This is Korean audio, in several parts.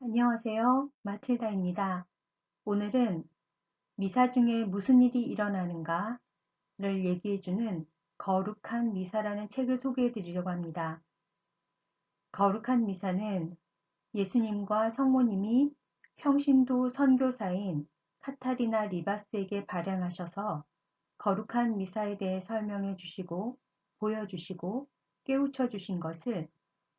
안녕하세요. 마틸다입니다. 오늘은 미사 중에 무슨 일이 일어나는가를 얘기해주는 거룩한 미사라는 책을 소개해 드리려고 합니다. 거룩한 미사는 예수님과 성모님이 평신도 선교사인 카타리나 리바스에게 발행하셔서 거룩한 미사에 대해 설명해 주시고 보여주시고 깨우쳐 주신 것을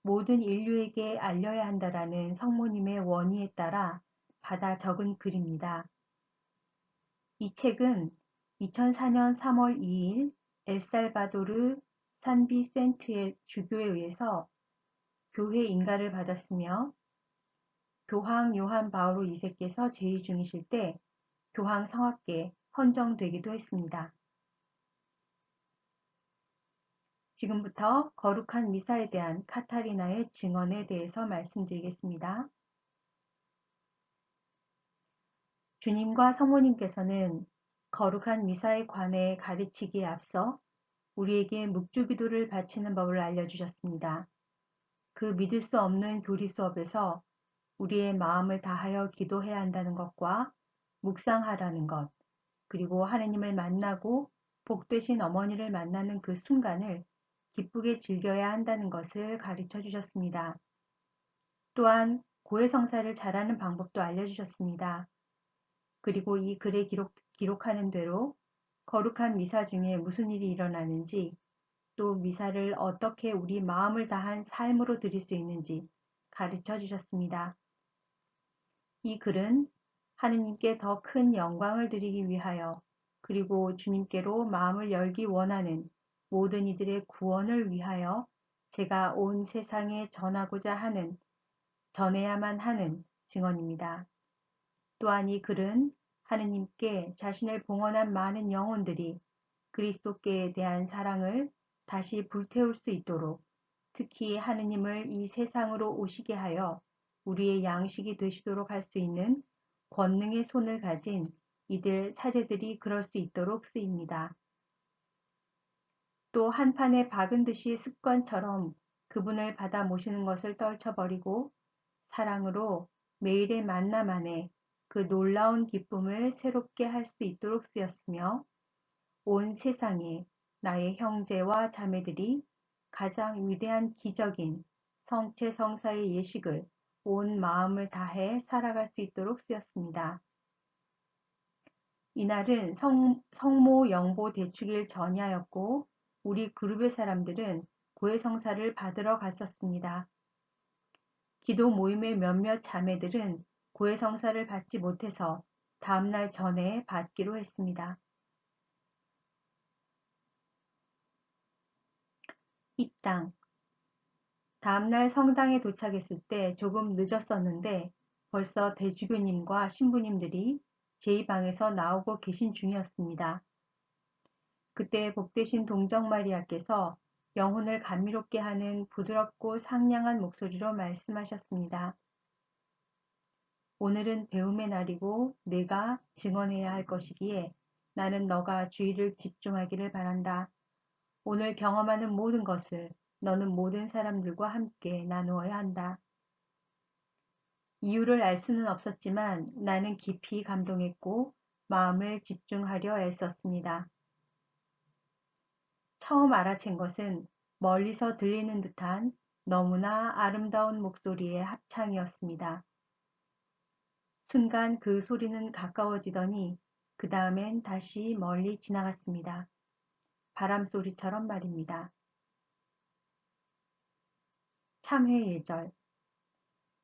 모든 인류에게 알려야 한다라는 성모님의 원의에 따라 받아 적은 글입니다. 이 책은 2004년 3월 2일 엘살바도르 산비센트의 주교에 의해서 교회 인가를 받았으며 교황 요한 바오로 2세께서 제위 중이실 때 교황 성학계에 헌정되기도 했습니다. 지금부터 거룩한 미사에 대한 카타리나의 증언에 대해서 말씀드리겠습니다. 주님과 성모님께서는 거룩한 미사에 관해 가르치기에 앞서 우리에게 묵주기도를 바치는 법을 알려주셨습니다. 그 믿을 수 없는 교리 수업에서 우리의 마음을 다하여 기도해야 한다는 것과 묵상하라는 것, 그리고 하느님을 만나고 복되신 어머니를 만나는 그 순간을 기쁘게 즐겨야 한다는 것을 가르쳐 주셨습니다. 또한 고해성사를 잘하는 방법도 알려주셨습니다. 그리고 이 글에 기록하는 대로 거룩한 미사 중에 무슨 일이 일어나는지, 또 미사를 어떻게 우리 마음을 다한 삶으로 드릴 수 있는지 가르쳐 주셨습니다. 이 글은 하느님께 더 큰 영광을 드리기 위하여, 그리고 주님께로 마음을 열기 원하는 모든 이들의 구원을 위하여 제가 온 세상에 전해야만 하는 증언입니다. 또한 이 글은 하느님께 자신을 봉헌한 많은 영혼들이 그리스도께 대한 사랑을 다시 불태울 수 있도록, 특히 하느님을 이 세상으로 오시게 하여 우리의 양식이 되시도록 할 수 있는 권능의 손을 가진 이들 사제들이 그럴 수 있도록 쓰입니다. 또 한 판에 박은 듯이 습관처럼 그분을 받아 모시는 것을 떨쳐버리고 사랑으로 매일의 만남 안에 그 놀라운 기쁨을 새롭게 할 수 있도록 쓰였으며, 온 세상에 나의 형제와 자매들이 가장 위대한 기적인 성체 성사의 예식을 온 마음을 다해 살아갈 수 있도록 쓰였습니다. 이날은 성모 영보 대축일 전야였고 우리 그룹의 사람들은 고해성사를 받으러 갔었습니다. 기도 모임의 몇몇 자매들은 고해성사를 받지 못해서 다음날 전에 받기로 했습니다. 입당. 다음날 성당에 도착했을 때 조금 늦었었는데 벌써 대주교님과 신부님들이 제 방에서 나오고 계신 중이었습니다. 그때 복되신 동정마리아께서 영혼을 감미롭게 하는 부드럽고 상냥한 목소리로 말씀하셨습니다. 오늘은 배움의 날이고 내가 증언해야 할 것이기에 나는 너가 주의를 집중하기를 바란다. 오늘 경험하는 모든 것을 너는 모든 사람들과 함께 나누어야 한다. 이유를 알 수는 없었지만 나는 깊이 감동했고 마음을 집중하려 애썼습니다. 처음 알아챈 것은 멀리서 들리는 듯한 너무나 아름다운 목소리의 합창이었습니다. 순간 그 소리는 가까워지더니 그 다음엔 다시 멀리 지나갔습니다. 바람소리처럼 말입니다. 참회 예절.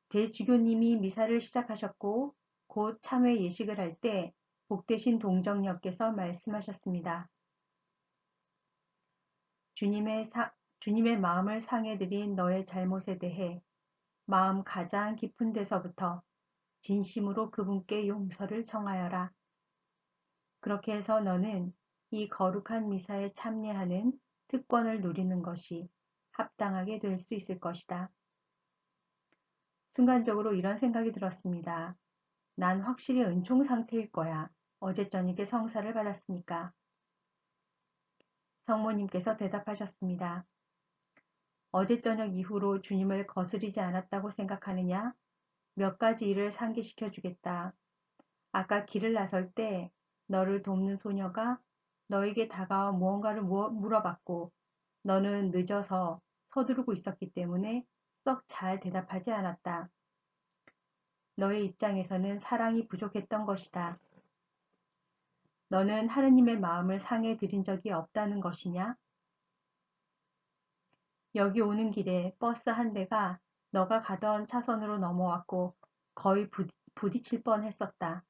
대주교님이 미사를 시작하셨고 곧 참회 예식을 할 때 복되신 동정녀께서 말씀하셨습니다. 주님의 마음을 상해드린 너의 잘못에 대해 마음 가장 깊은 데서부터 진심으로 그분께 용서를 청하여라. 그렇게 해서 너는 이 거룩한 미사에 참여하는 특권을 누리는 것이 합당하게 될 수 있을 것이다. 순간적으로 이런 생각이 들었습니다. 난 확실히 은총 상태일 거야. 어제 저녁에 성사를 받았으니까. 성모님께서 대답하셨습니다. 어제 저녁 이후로 주님을 거스르지 않았다고 생각하느냐? 몇 가지 일을 상기시켜 주겠다. 아까 길을 나설 때 너를 돕는 소녀가 너에게 다가와 무언가를 물어봤고 너는 늦어서 서두르고 있었기 때문에 썩 잘 대답하지 않았다. 너의 입장에서는 사랑이 부족했던 것이다. 너는 하느님의 마음을 상해 드린 적이 없다는 것이냐? 여기 오는 길에 버스 한 대가 너가 가던 차선으로 넘어왔고 거의 부딪힐 뻔했었다.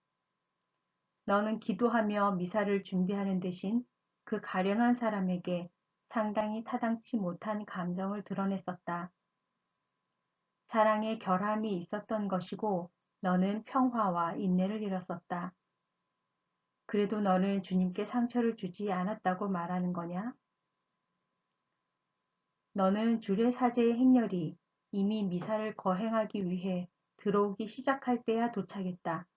너는 기도하며 미사를 준비하는 대신 그 가련한 사람에게 상당히 타당치 못한 감정을 드러냈었다. 사랑의 결함이 있었던 것이고 너는 평화와 인내를 잃었었다. 그래도 너는 주님께 상처를 주지 않았다고 말하는 거냐? 너는 주례 사제의 행렬이 이미 미사를 거행하기 위해 들어오기 시작할 때야 도착했다.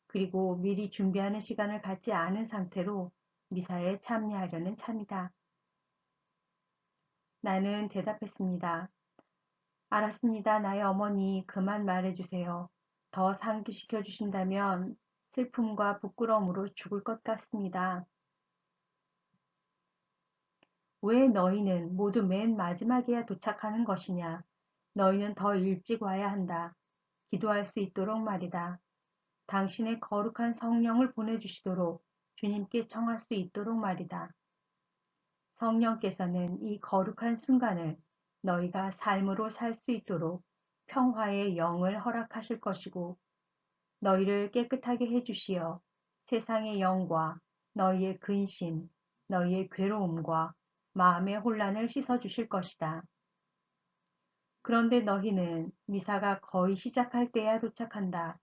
그리고 미리 준비하는 시간을 갖지 않은 상태로 미사에 참여하려는 참이다. 나는 대답했습니다. 알았습니다. 나의 어머니, 그만 말해주세요. 더 상기시켜 주신다면 슬픔과 부끄러움으로 죽을 것 같습니다. 왜 너희는 모두 맨 마지막에야 도착하는 것이냐? 너희는 더 일찍 와야 한다. 기도할 수 있도록 말이다. 당신의 거룩한 성령을 보내주시도록 주님께 청할 수 있도록 말이다. 성령께서는 이 거룩한 순간을 너희가 삶으로 살 수 있도록 평화의 영을 허락하실 것이고 너희를 깨끗하게 해주시어 세상의 영과 너희의 근심, 너희의 괴로움과 마음의 혼란을 씻어주실 것이다. 그런데 너희는 미사가 거의 시작할 때야 도착한다.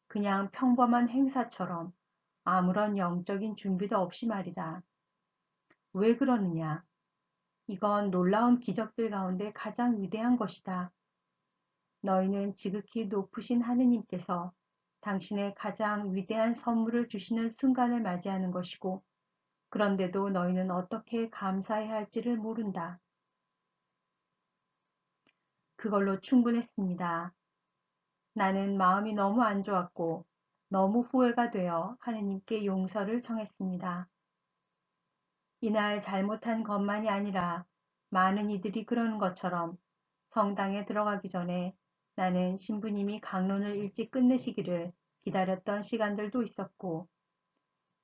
그냥 평범한 행사처럼 아무런 영적인 준비도 없이 말이다. 왜 그러느냐? 이건 놀라운 기적들 가운데 가장 위대한 것이다. 너희는 지극히 높으신 하느님께서 당신의 가장 위대한 선물을 주시는 순간을 맞이하는 것이고, 그런데도 너희는 어떻게 감사해야 할지를 모른다. 그걸로 충분했습니다. 나는 마음이 너무 안 좋았고, 너무 후회가 되어 하느님께 용서를 청했습니다. 이날 잘못한 것만이 아니라 많은 이들이 그러는 것처럼 성당에 들어가기 전에 나는 신부님이 강론을 일찍 끝내시기를 기다렸던 시간들도 있었고,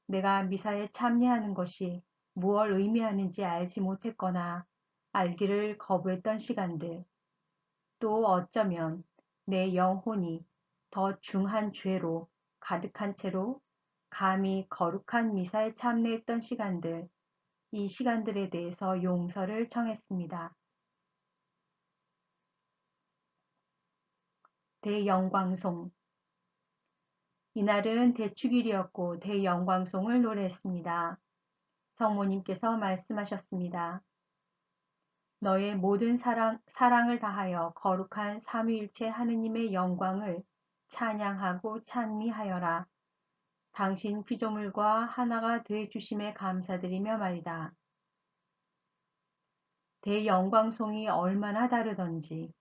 내가 미사에 참여하는 것이 무엇을 의미하는지 알지 못했거나 알기를 거부했던 시간들, 또 어쩌면 내 영혼이 더 중한 죄로 가득한 채로 감히 거룩한 미사에 참여했던 시간들, 이 시간들에 대해서 용서를 청했습니다. 대영광송. 이날은 대축일이었고 대영광송을 노래했습니다. 성모님께서 말씀하셨습니다. 너의 모든 사랑을 다하여 거룩한 삼위일체 하느님의 영광을 찬양하고 찬미하여라. 당신 피조물과 하나가 돼 주심에 감사드리며 말이다. 대영광송이 얼마나 다르던지.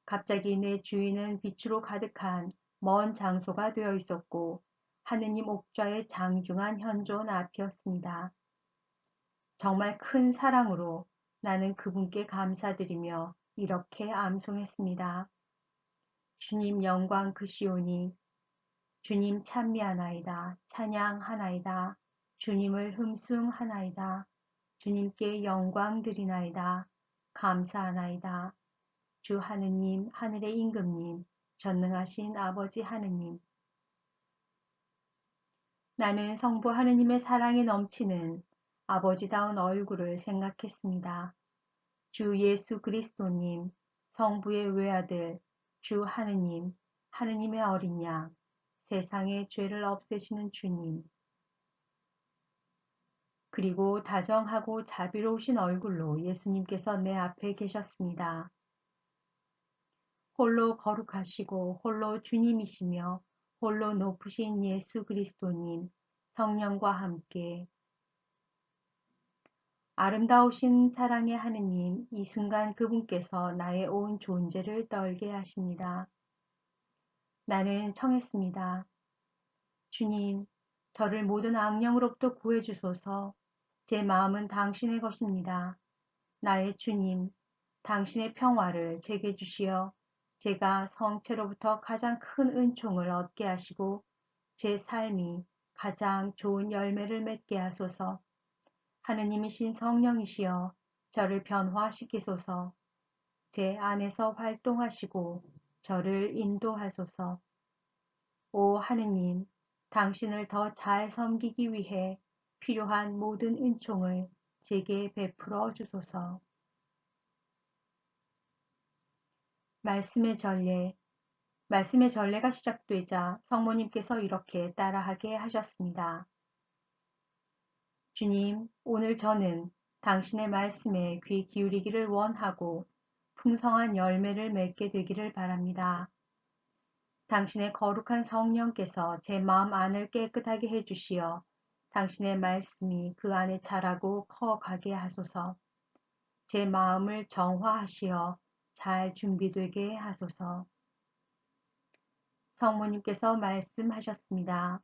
갑자기 내 주위는 빛으로 가득한 먼 장소가 되어 있었고 하느님 옥좌의 장중한 현존 앞이었습니다. 정말 큰 사랑으로 나는 그분께 감사드리며 이렇게 암송했습니다. 주님 영광 크시오니 주님 찬미하나이다. 찬양하나이다. 주님을 흠숭하나이다. 주님께 영광 드리나이다. 감사하나이다. 주 하느님, 하늘의 임금님, 전능하신 아버지 하느님. 나는 성부 하느님의 사랑이 넘치는 아버지다운 얼굴을 생각했습니다. 주 예수 그리스도님, 성부의 외아들, 주 하느님, 하느님의 어린 양, 세상의 죄를 없애시는 주님. 그리고 다정하고 자비로우신 얼굴로 예수님께서 내 앞에 계셨습니다. 홀로 거룩하시고 홀로 주님이시며 홀로 높으신 예수 그리스도님, 성령과 함께 아름다우신 사랑의 하느님, 이 순간 그분께서 나의 온 존재를 떨게 하십니다. 나는 청했습니다. 주님, 저를 모든 악령으로부터 구해주소서. 제 마음은 당신의 것입니다. 나의 주님, 당신의 평화를 제게 주시어 제가 성체로부터 가장 큰 은총을 얻게 하시고 제 삶이 가장 좋은 열매를 맺게 하소서. 하느님이신 성령이시여 저를 변화시키소서. 제 안에서 활동하시고 저를 인도하소서. 오 하느님, 당신을 더 잘 섬기기 위해 필요한 모든 은총을 제게 베풀어 주소서. 말씀의 전례. 말씀의 전례가 시작되자 성모님께서 이렇게 따라하게 하셨습니다. 주님, 오늘 저는 당신의 말씀에 귀 기울이기를 원하고 풍성한 열매를 맺게 되기를 바랍니다. 당신의 거룩한 성령께서 제 마음 안을 깨끗하게 해주시어 당신의 말씀이 그 안에 자라고 커가게 하소서. 제 마음을 정화하시어 잘 준비되게 하소서. 성모님께서 말씀하셨습니다.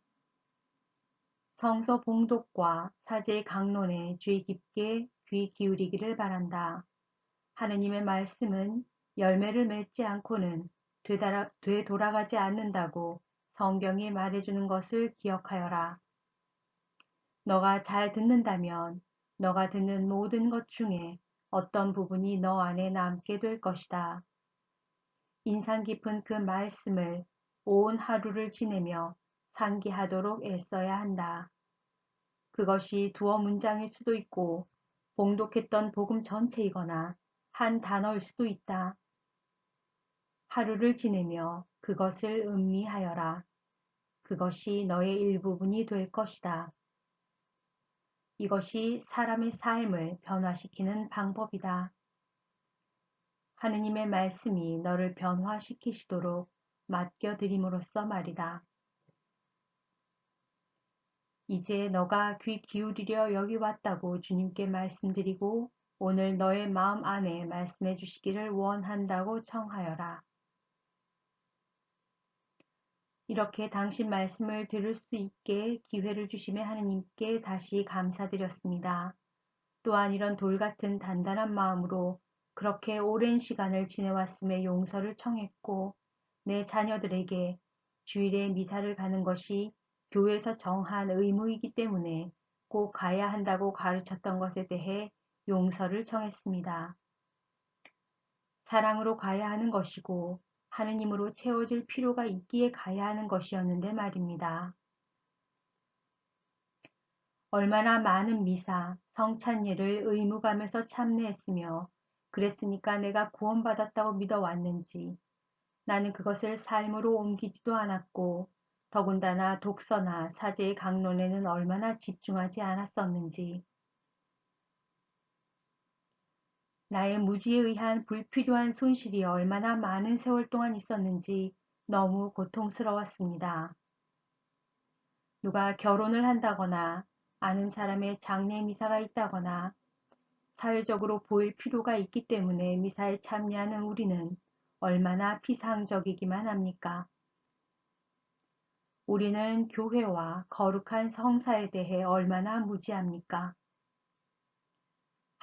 성서 봉독과 사제의 강론에 주의 깊게 귀 기울이기를 바란다. 하느님의 말씀은 열매를 맺지 않고는 되돌아가지 않는다고 성경이 말해주는 것을 기억하여라. 너가 잘 듣는다면 너가 듣는 모든 것 중에 어떤 부분이 너 안에 남게 될 것이다. 인상 깊은 그 말씀을 온 하루를 지내며 상기하도록 애써야 한다. 그것이 두어 문장일 수도 있고 봉독했던 복음 전체이거나 한 단어일 수도 있다. 하루를 지내며 그것을 음미하여라. 그것이 너의 일부분이 될 것이다. 이것이 사람의 삶을 변화시키는 방법이다. 하느님의 말씀이 너를 변화시키시도록 맡겨드림으로써 말이다. 이제 너가 귀 기울이려 여기 왔다고 주님께 말씀드리고 오늘 너의 마음 안에 말씀해 주시기를 원한다고 청하여라. 이렇게 당신 말씀을 들을 수 있게 기회를 주심에 하느님께 다시 감사드렸습니다. 또한 이런 돌 같은 단단한 마음으로 그렇게 오랜 시간을 지내왔음에 용서를 청했고 내 자녀들에게 주일에 미사를 가는 것이 교회에서 정한 의무이기 때문에 꼭 가야 한다고 가르쳤던 것에 대해 용서를 청했습니다. 사랑으로 가야 하는 것이고 하느님으로 채워질 필요가 있기에 가야 하는 것이었는데 말입니다. 얼마나 많은 미사, 성찬예를 의무감에서 참여했으며 그랬으니까 내가 구원받았다고 믿어왔는지 나는 그것을 삶으로 옮기지도 않았고 더군다나 독서나 사제의 강론에는 얼마나 집중하지 않았었는지 나의 무지에 의한 불필요한 손실이 얼마나 많은 세월 동안 있었는지 너무 고통스러웠습니다. 누가 결혼을 한다거나 아는 사람의 장례 미사가 있다거나 사회적으로 보일 필요가 있기 때문에 미사에 참여하는 우리는 얼마나 피상적이기만 합니까? 우리는 교회와 거룩한 성사에 대해 얼마나 무지합니까?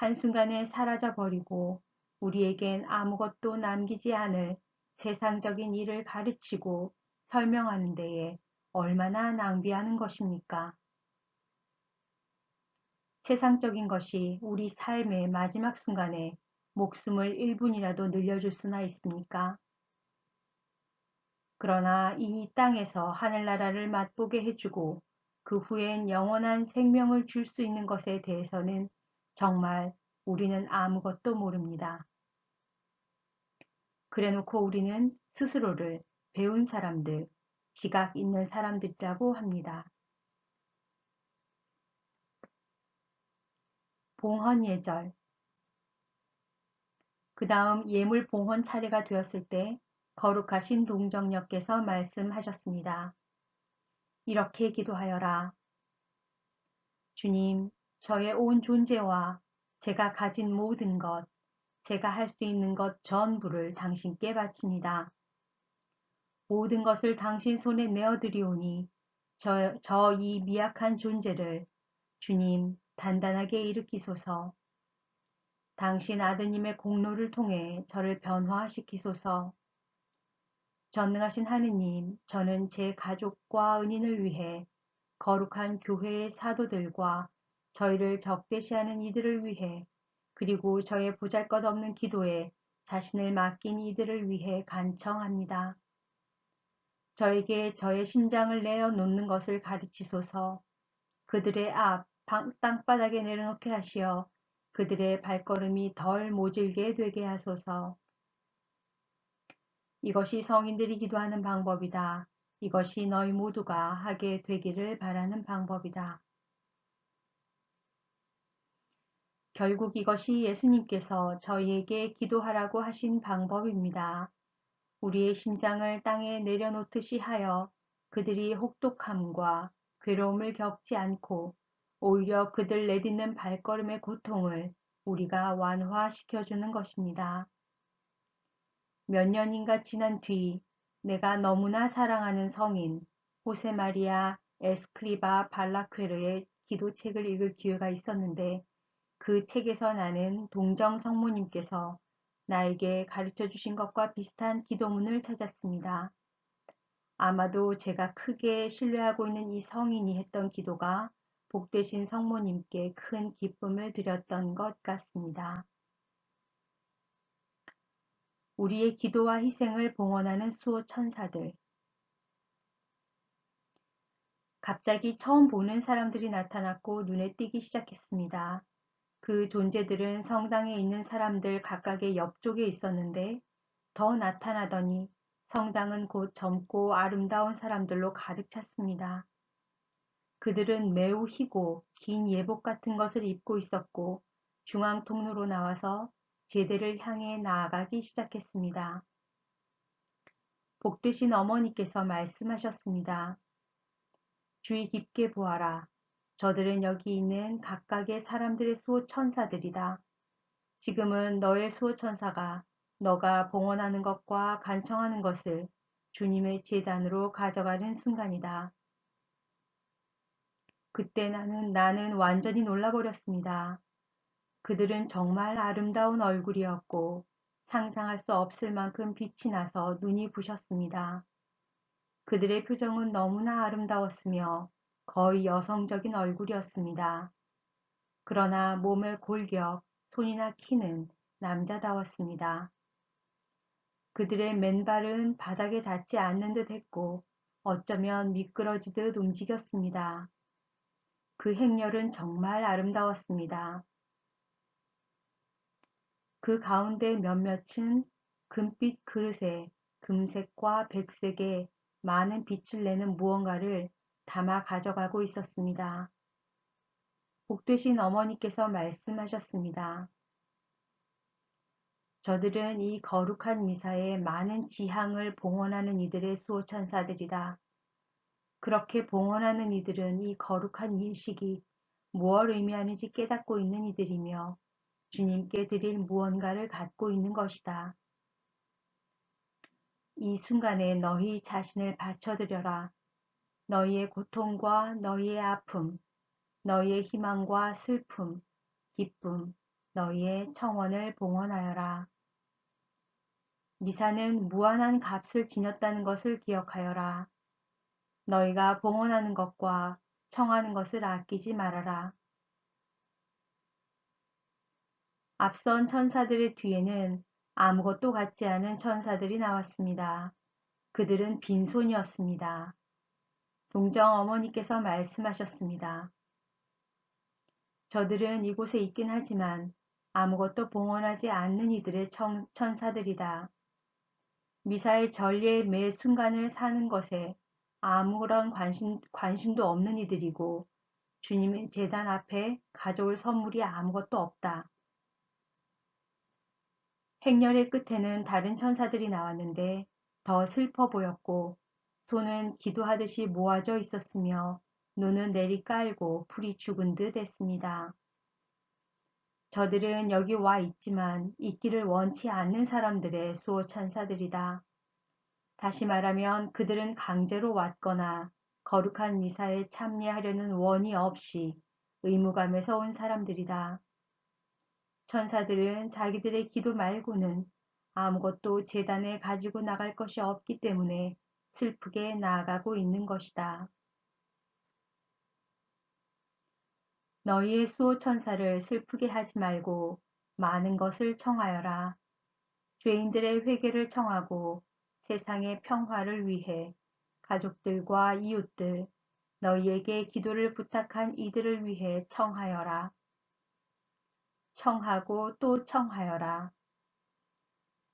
한순간에 사라져 버리고 우리에겐 아무것도 남기지 않을 세상적인 일을 가르치고 설명하는 데에 얼마나 낭비하는 것입니까? 세상적인 것이 우리 삶의 마지막 순간에 목숨을 1분이라도 늘려줄 수나 있습니까? 그러나 이 땅에서 하늘나라를 맛보게 해주고 그 후엔 영원한 생명을 줄 수 있는 것에 대해서는 정말 우리는 아무것도 모릅니다. 그래놓고 우리는 스스로를 배운 사람들, 지각 있는 사람들이라고 합니다. 봉헌 예절. 그 다음 예물 봉헌 차례가 되었을 때 거룩하신 동정녀께서 말씀하셨습니다. 이렇게 기도하여라. 주님, 저의 온 존재와 제가 가진 모든 것, 제가 할 수 있는 것 전부를 당신께 바칩니다. 모든 것을 당신 손에 내어드리오니 저 이 미약한 존재를 주님 단단하게 일으키소서. 당신 아드님의 공로를 통해 저를 변화시키소서. 전능하신 하느님, 저는 제 가족과 은인을 위해 거룩한 교회의 사도들과 저희를 적대시하는 이들을 위해 그리고 저의 보잘것없는 기도에 자신을 맡긴 이들을 위해 간청합니다. 저에게 저의 심장을 내어놓는 것을 가르치소서. 그들의 땅바닥에 내려놓게 하시어 그들의 발걸음이 덜 모질게 되게 하소서. 이것이 성인들이 기도하는 방법이다. 이것이 너희 모두가 하게 되기를 바라는 방법이다. 결국 이것이 예수님께서 저희에게 기도하라고 하신 방법입니다. 우리의 심장을 땅에 내려놓듯이 하여 그들이 혹독함과 괴로움을 겪지 않고 오히려 그들 내딛는 발걸음의 고통을 우리가 완화시켜주는 것입니다. 몇 년인가 지난 뒤 내가 너무나 사랑하는 성인 호세마리아 에스크리바 발라퀘르의 기도책을 읽을 기회가 있었는데 그 책에서 나는 동정 성모님께서 나에게 가르쳐 주신 것과 비슷한 기도문을 찾았습니다. 아마도 제가 크게 신뢰하고 있는 이 성인이 했던 기도가 복되신 성모님께 큰 기쁨을 드렸던 것 같습니다. 우리의 기도와 희생을 봉헌하는 수호 천사들. 갑자기 처음 보는 사람들이 나타났고 눈에 띄기 시작했습니다. 그 존재들은 성당에 있는 사람들 각각의 옆쪽에 있었는데 더 나타나더니 성당은 곧 젊고 아름다운 사람들로 가득 찼습니다. 그들은 매우 희고 긴 예복 같은 것을 입고 있었고 중앙 통로로 나와서 제대를 향해 나아가기 시작했습니다. 복되신 어머니께서 말씀하셨습니다. 주의 깊게 보아라. 저들은 여기 있는 각각의 사람들의 수호 천사들이다. 지금은 너의 수호 천사가 너가 봉헌하는 것과 간청하는 것을 주님의 제단으로 가져가는 순간이다. 그때 나는 완전히 놀라버렸습니다. 그들은 정말 아름다운 얼굴이었고 상상할 수 없을 만큼 빛이 나서 눈이 부셨습니다. 그들의 표정은 너무나 아름다웠으며 거의 여성적인 얼굴이었습니다. 그러나 몸의 골격, 손이나 키는 남자다웠습니다. 그들의 맨발은 바닥에 닿지 않는 듯 했고 어쩌면 미끄러지듯 움직였습니다. 그 행렬은 정말 아름다웠습니다. 그 가운데 몇몇은 금빛 그릇에 금색과 백색의 많은 빛을 내는 무언가를 담아 가져가고 있었습니다. 복되신 어머니께서 말씀하셨습니다. 저들은 이 거룩한 미사에 많은 지향을 봉헌하는 이들의 수호천사들이다. 그렇게 봉헌하는 이들은 이 거룩한 일식이 무엇을 의미하는지 깨닫고 있는 이들이며 주님께 드릴 무언가를 갖고 있는 것이다. 이 순간에 너희 자신을 바쳐드려라. 너희의 고통과 너희의 아픔, 너희의 희망과 슬픔, 기쁨, 너희의 청원을 봉헌하여라. 미사는 무한한 값을 지녔다는 것을 기억하여라. 너희가 봉헌하는 것과 청하는 것을 아끼지 말아라. 앞선 천사들의 뒤에는 아무것도 갖지 않은 천사들이 나왔습니다. 그들은 빈손이었습니다. 동정 어머니께서 말씀하셨습니다. 저들은 이곳에 있긴 하지만 아무것도 봉헌하지 않는 이들의 천사들이다. 미사의 전례의 매 순간을 사는 것에 아무런 관심도 없는 이들이고 주님의 제단 앞에 가져올 선물이 아무것도 없다. 행렬의 끝에는 다른 천사들이 나왔는데 더 슬퍼 보였고 손은 기도하듯이 모아져 있었으며 눈은 내리깔고 풀이 죽은 듯 했습니다. 저들은 여기 와 있지만 있기를 원치 않는 사람들의 수호 천사들이다. 다시 말하면 그들은 강제로 왔거나 거룩한 미사에 참여하려는 원의 없이 의무감에서 온 사람들이다. 천사들은 자기들의 기도 말고는 아무것도 제단에 가지고 나갈 것이 없기 때문에 슬프게 나아가고 있는 것이다. 너희의 수호 천사를 슬프게 하지 말고 많은 것을 청하여라. 죄인들의 회개를 청하고 세상의 평화를 위해 가족들과 이웃들, 너희에게 기도를 부탁한 이들을 위해 청하여라. 청하고 또 청하여라.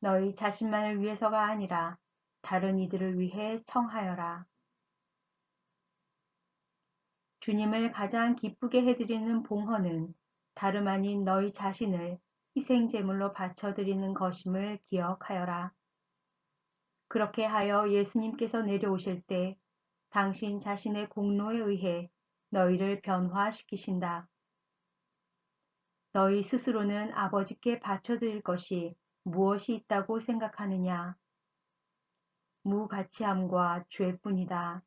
너희 자신만을 위해서가 아니라 다른 이들을 위해 청하여라. 주님을 가장 기쁘게 해드리는 봉헌은 다름 아닌 너희 자신을 희생제물로 바쳐드리는 것임을 기억하여라. 그렇게 하여 예수님께서 내려오실 때 당신 자신의 공로에 의해 너희를 변화시키신다. 너희 스스로는 아버지께 바쳐드릴 것이 무엇이 있다고 생각하느냐? 무가치함과 죄뿐이다.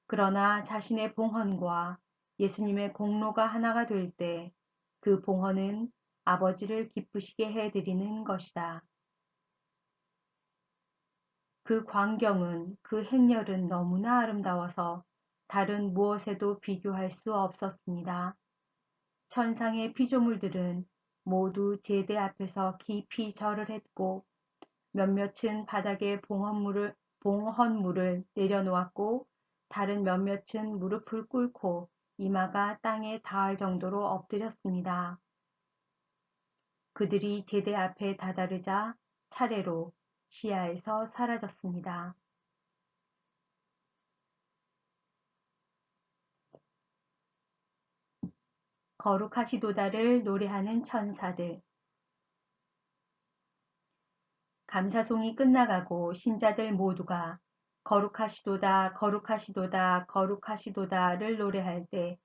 그러나 자신의 봉헌과 예수님의 공로가 하나가 될 때 그 봉헌은 아버지를 기쁘시게 해드리는 것이다. 그 광경은, 그 행렬은 너무나 아름다워서 다른 무엇에도 비교할 수 없었습니다. 천상의 피조물들은 모두 제대 앞에서 깊이 절을 했고 몇몇은 바닥에 봉헌물을 내려놓았고 다른 몇몇은 무릎을 꿇고 이마가 땅에 닿을 정도로 엎드렸습니다. 그들이 제대 앞에 다다르자 차례로 시야에서 사라졌습니다. 거룩하시도다를 노래하는 천사들. 감사송이 끝나가고 신자들 모두가 거룩하시도다, 거룩하시도다, 거룩하시도다를 노래할 때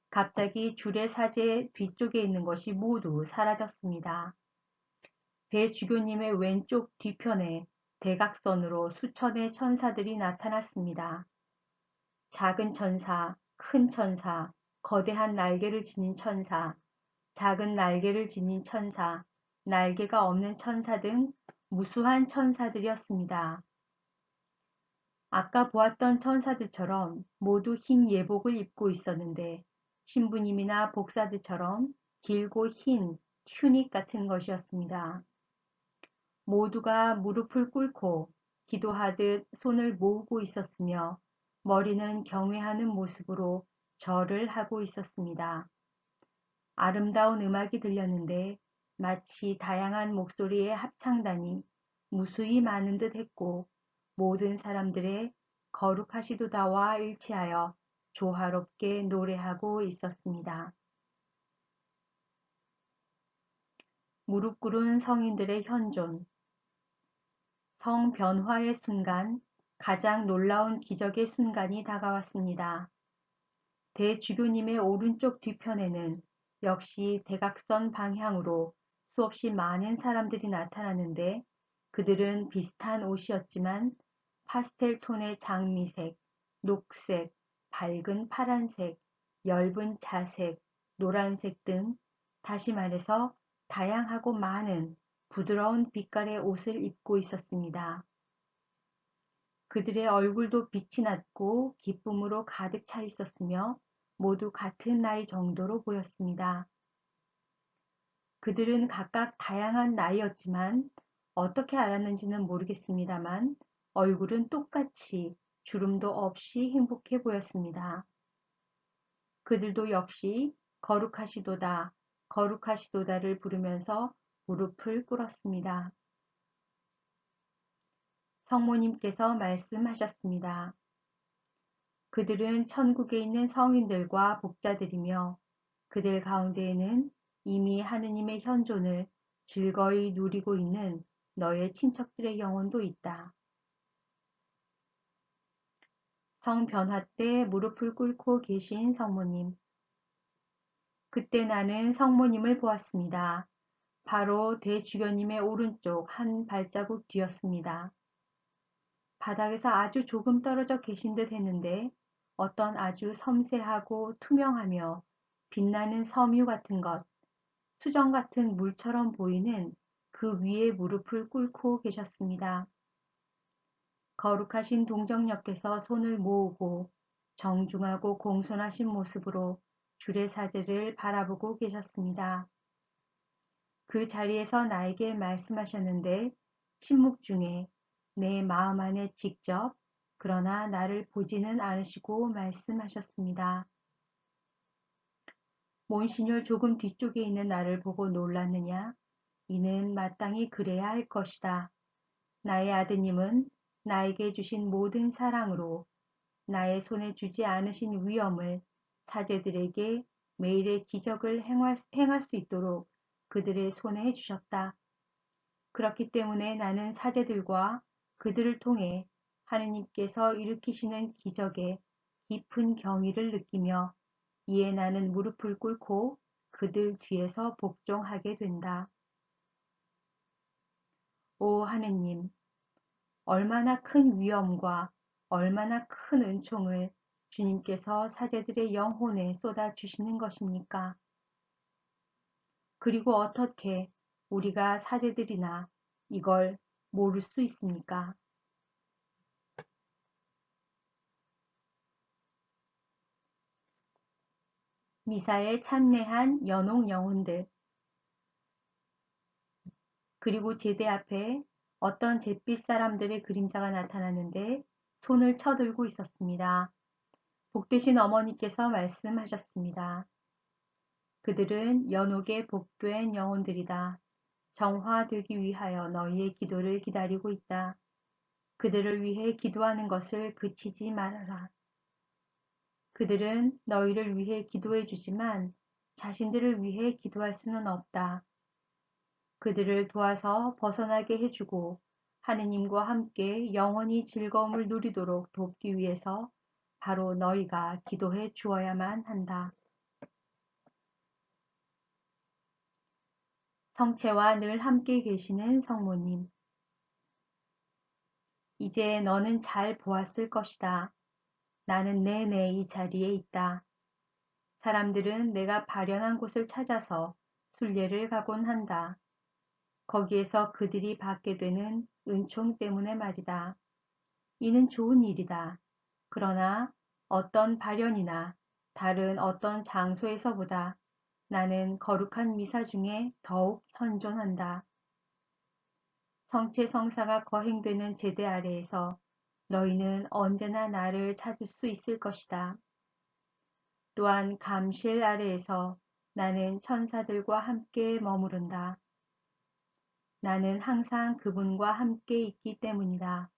갑자기 줄의 사제 뒤쪽에 있는 것이 모두 사라졌습니다. 대주교님의 왼쪽 뒤편에 대각선으로 수천의 천사들이 나타났습니다. 작은 천사, 큰 천사, 거대한 날개를 지닌 천사, 작은 날개를 지닌 천사, 날개가 없는 천사 등 무수한 천사들이었습니다. 아까 보았던 천사들처럼 모두 흰 예복을 입고 있었는데 신부님이나 복사들처럼 길고 흰 튜닉 같은 것이었습니다. 모두가 무릎을 꿇고 기도하듯 손을 모으고 있었으며 머리는 경외하는 모습으로 절을 하고 있었습니다. 아름다운 음악이 들렸는데 마치 다양한 목소리의 합창단이 무수히 많은 듯 했고 모든 사람들의 거룩하시도다와 일치하여 조화롭게 노래하고 있었습니다. 무릎 꿇은 성인들의 현존. 성 변화의 순간, 가장 놀라운 기적의 순간이 다가왔습니다. 대주교님의 오른쪽 뒤편에는 역시 대각선 방향으로 수없이 많은 사람들이 나타났는데 그들은 비슷한 옷이었지만 파스텔 톤의 장미색, 녹색, 밝은 파란색, 엷은 자색, 노란색 등 다시 말해서 다양하고 많은 부드러운 빛깔의 옷을 입고 있었습니다. 그들의 얼굴도 빛이 났고 기쁨으로 가득 차 있었으며 모두 같은 나이 정도로 보였습니다. 그들은 각각 다양한 나이였지만 어떻게 알았는지는 모르겠습니다만 얼굴은 똑같이 주름도 없이 행복해 보였습니다. 그들도 역시 거룩하시도다, 거룩하시도다를 부르면서 무릎을 꿇었습니다. 성모님께서 말씀하셨습니다. 그들은 천국에 있는 성인들과 복자들이며 그들 가운데에는 이미 하느님의 현존을 즐거이 누리고 있는 너의 친척들의 영혼도 있다. 성변화 때 무릎을 꿇고 계신 성모님. 그때 나는 성모님을 보았습니다. 바로 대주교님의 오른쪽 한 발자국 뒤였습니다. 바닥에서 아주 조금 떨어져 계신 듯 했는데 어떤 아주 섬세하고 투명하며 빛나는 섬유 같은 것, 수정 같은 물처럼 보이는 그 위에 무릎을 꿇고 계셨습니다. 거룩하신 동정녀께서 손을 모으고 정중하고 공손하신 모습으로 주례 사제를 바라보고 계셨습니다. 그 자리에서 나에게 말씀하셨는데 침묵 중에 내 마음 안에 직접 그러나 나를 보지는 않으시고 말씀하셨습니다. 몬시뇰 조금 뒤쪽에 있는 나를 보고 놀랐느냐? 이는 마땅히 그래야 할 것이다. 나의 아드님은 나에게 주신 모든 사랑으로 나의 손에 주지 않으신 위엄을 사제들에게 매일의 기적을 행할 수 있도록 그들의 손에 해주셨다. 그렇기 때문에 나는 사제들과 그들을 통해 하느님께서 일으키시는 기적에 깊은 경의를 느끼며 이에 나는 무릎을 꿇고 그들 뒤에서 복종하게 된다. 오 하느님, 얼마나 큰 위엄과 얼마나 큰 은총을 주님께서 사제들의 영혼에 쏟아주시는 것입니까? 그리고 어떻게 우리가 사제들이나 이걸 모를 수 있습니까? 미사에 참례한 연옥 영혼들, 그리고 제대 앞에 어떤 잿빛 사람들의 그림자가 나타났는데 손을 쳐들고 있었습니다. 복되신 어머니께서 말씀하셨습니다. 그들은 연옥에 복된 영혼들이다. 정화되기 위하여 너희의 기도를 기다리고 있다. 그들을 위해 기도하는 것을 그치지 말아라. 그들은 너희를 위해 기도해 주지만 자신들을 위해 기도할 수는 없다. 그들을 도와서 벗어나게 해주고 하느님과 함께 영원히 즐거움을 누리도록 돕기 위해서 바로 너희가 기도해 주어야만 한다. 성체와 늘 함께 계시는 성모님, 이제 너는 잘 보았을 것이다. 나는 내내 이 자리에 있다. 사람들은 내가 발현한 곳을 찾아서 순례를 가곤 한다. 거기에서 그들이 받게 되는 은총 때문에 말이다. 이는 좋은 일이다. 그러나 어떤 발현이나 다른 어떤 장소에서보다 나는 거룩한 미사 중에 더욱 현존한다. 성체 성사가 거행되는 제대 아래에서 너희는 언제나 나를 찾을 수 있을 것이다. 또한 감실 아래에서 나는 천사들과 함께 머무른다. 나는 항상 그분과 함께 있기 때문이다.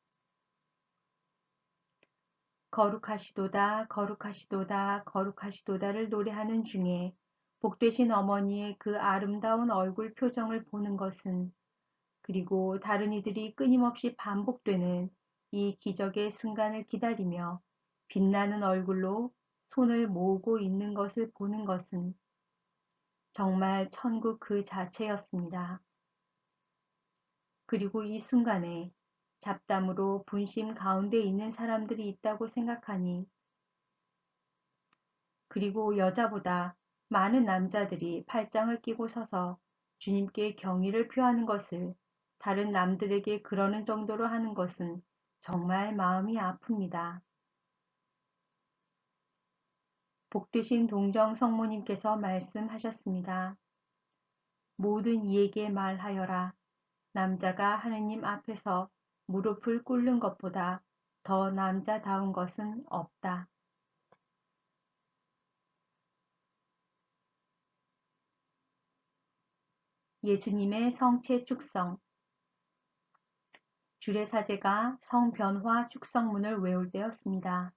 거룩하시도다, 거룩하시도다, 거룩하시도다를 노래하는 중에 복되신 어머니의 그 아름다운 얼굴 표정을 보는 것은 그리고 다른 이들이 끊임없이 반복되는 이 기적의 순간을 기다리며 빛나는 얼굴로 손을 모으고 있는 것을 보는 것은 정말 천국 그 자체였습니다. 그리고 이 순간에 잡담으로 분심 가운데 있는 사람들이 있다고 생각하니 그리고 여자보다 많은 남자들이 팔짱을 끼고 서서 주님께 경의를 표하는 것을 다른 남들에게 그러는 정도로 하는 것은 정말 마음이 아픕니다. 복되신 동정 성모님께서 말씀하셨습니다. 모든 이에게 말하여라. 남자가 하느님 앞에서 무릎을 꿇는 것보다 더 남자다운 것은 없다. 예수님의 성체 축성 주례사제가 성변화 축성문을 외울 때였습니다.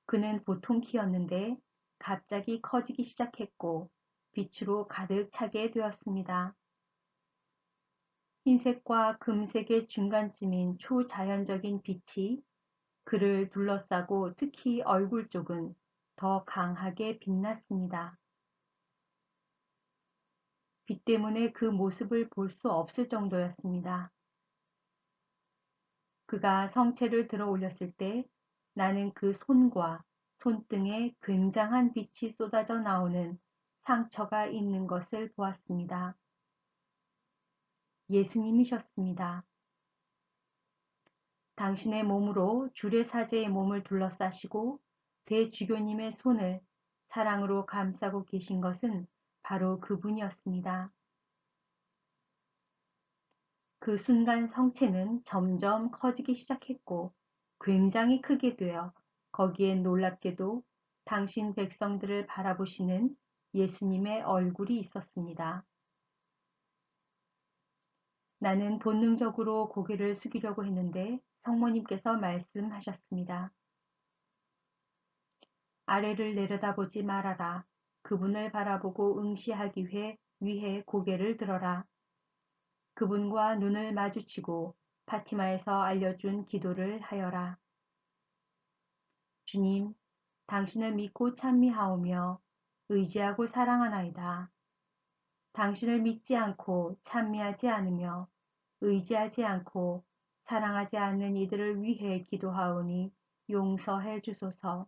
그는 보통 키였는데 갑자기 커지기 시작했고 빛으로 가득 차게 되었습니다. 흰색과 금색의 중간쯤인 초자연적인 빛이 그를 둘러싸고 특히 얼굴 쪽은 더 강하게 빛났습니다. 빛 때문에 그 모습을 볼 수 없을 정도였습니다. 그가 성체를 들어 올렸을 때 나는 그 손과 손등에 굉장한 빛이 쏟아져 나오는 상처가 있는 것을 보았습니다. 예수님이셨습니다. 당신의 몸으로 주례사제의 몸을 둘러싸시고 대주교님의 손을 사랑으로 감싸고 계신 것은 바로 그분이었습니다. 그 순간 성체는 점점 커지기 시작했고 굉장히 크게 되어 거기엔 놀랍게도 당신 백성들을 바라보시는 예수님의 얼굴이 있었습니다. 나는 본능적으로 고개를 숙이려고 했는데 성모님께서 말씀하셨습니다. 아래를 내려다보지 말아라. 그분을 바라보고 응시하기 위해 고개를 들어라. 그분과 눈을 마주치고 파티마에서 알려준 기도를 하여라. 주님, 당신을 믿고 찬미하오며 의지하고 사랑하나이다. 당신을 믿지 않고 찬미하지 않으며 의지하지 않고 사랑하지 않는 이들을 위해 기도하오니 용서해 주소서.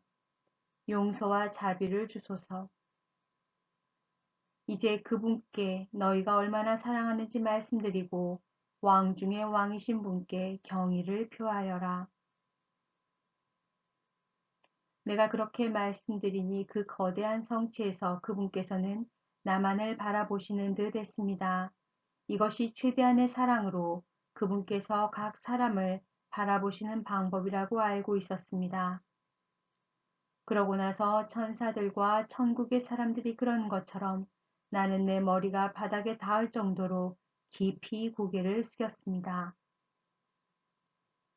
용서와 자비를 주소서. 이제 그분께 너희가 얼마나 사랑하는지 말씀드리고 왕 중에 왕이신 분께 경의를 표하여라. 내가 그렇게 말씀드리니 그 거대한 성체에서 그분께서는 나만을 바라보시는 듯 했습니다. 이것이 최대한의 사랑으로 그분께서 각 사람을 바라보시는 방법이라고 알고 있었습니다. 그러고 나서 천사들과 천국의 사람들이 그러는 것처럼 나는 내 머리가 바닥에 닿을 정도로 깊이 고개를 숙였습니다.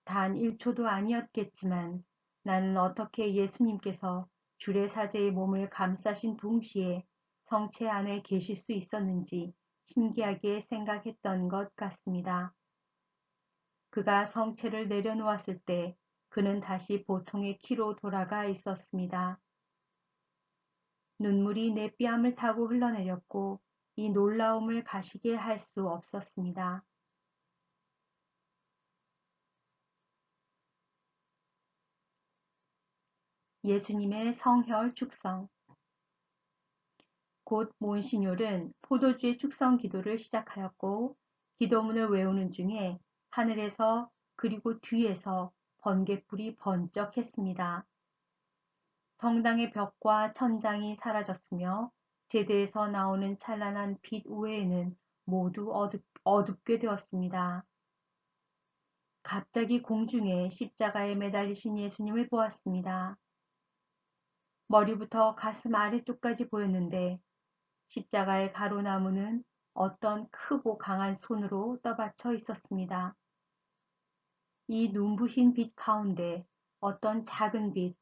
단 1초도 아니었겠지만 나는 어떻게 예수님께서 주례사제의 몸을 감싸신 동시에 성체 안에 계실 수 있었는지 신기하게 생각했던 것 같습니다. 그가 성체를 내려놓았을 때 그는 다시 보통의 키로 돌아가 있었습니다. 눈물이 내 뺨을 타고 흘러내렸고 이 놀라움을 가시게 할 수 없었습니다. 예수님의 성혈 축성. 곧 몬시뇰은 포도주의 축성 기도를 시작하였고 기도문을 외우는 중에 하늘에서 그리고 뒤에서 번갯불이 번쩍했습니다. 성당의 벽과 천장이 사라졌으며 제대에서 나오는 찬란한 빛 외에는 모두 어둡게 되었습니다. 갑자기 공중에 십자가에 매달리신 예수님을 보았습니다. 머리부터 가슴 아래쪽까지 보였는데 십자가의 가로나무는 어떤 크고 강한 손으로 떠받쳐 있었습니다. 이 눈부신 빛 가운데 어떤 작은 빛,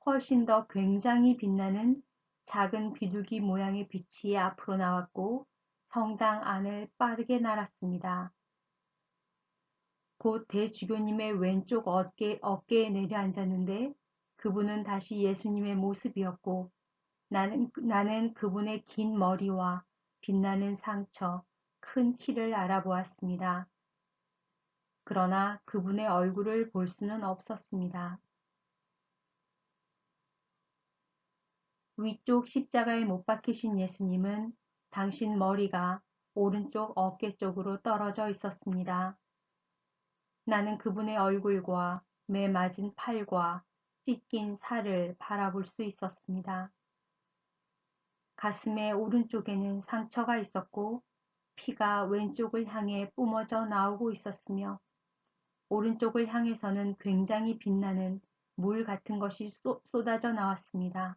훨씬 더 굉장히 빛나는 작은 비둘기 모양의 빛이 앞으로 나왔고 성당 안을 빠르게 날았습니다. 곧 대주교님의 왼쪽 어깨에 내려앉았는데 그분은 다시 예수님의 모습이었고 나는 그분의 긴 머리와 빛나는 상처, 큰 키를 알아보았습니다. 그러나 그분의 얼굴을 볼 수는 없었습니다. 위쪽 십자가에 못 박히신 예수님은 당신 머리가 오른쪽 어깨 쪽으로 떨어져 있었습니다. 나는 그분의 얼굴과 매 맞은 팔과 찢긴 살을 바라볼 수 있었습니다. 가슴의 오른쪽에는 상처가 있었고 피가 왼쪽을 향해 뿜어져 나오고 있었으며 오른쪽을 향해서는 굉장히 빛나는 물 같은 것이 쏟아져 나왔습니다.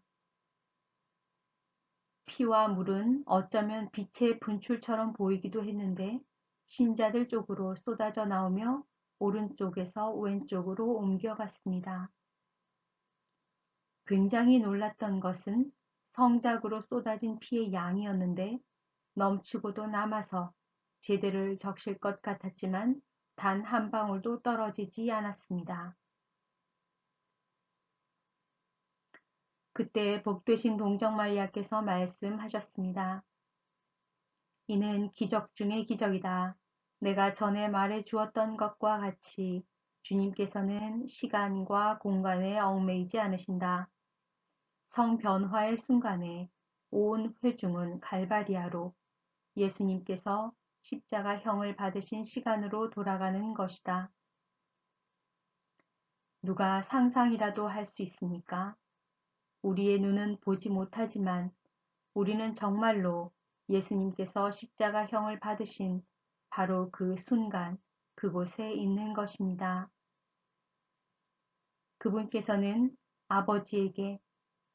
피와 물은 어쩌면 빛의 분출처럼 보이기도 했는데 신자들 쪽으로 쏟아져 나오며 오른쪽에서 왼쪽으로 옮겨갔습니다. 굉장히 놀랐던 것은 성작으로 쏟아진 피의 양이었는데 넘치고도 남아서 제대를 적실 것 같았지만 단 한 방울도 떨어지지 않았습니다. 그때 복되신 동정마리아께서 말씀하셨습니다. 이는 기적 중의 기적이다. 내가 전에 말해 주었던 것과 같이 주님께서는 시간과 공간에 얽매이지 않으신다. 성변화의 순간에 온 회중은 갈바리아로 예수님께서 십자가형을 받으신 시간으로 돌아가는 것이다. 누가 상상이라도 할 수 있습니까? 우리의 눈은 보지 못하지만 우리는 정말로 예수님께서 십자가형을 받으신 바로 그 순간 그곳에 있는 것입니다. 그분께서는 아버지에게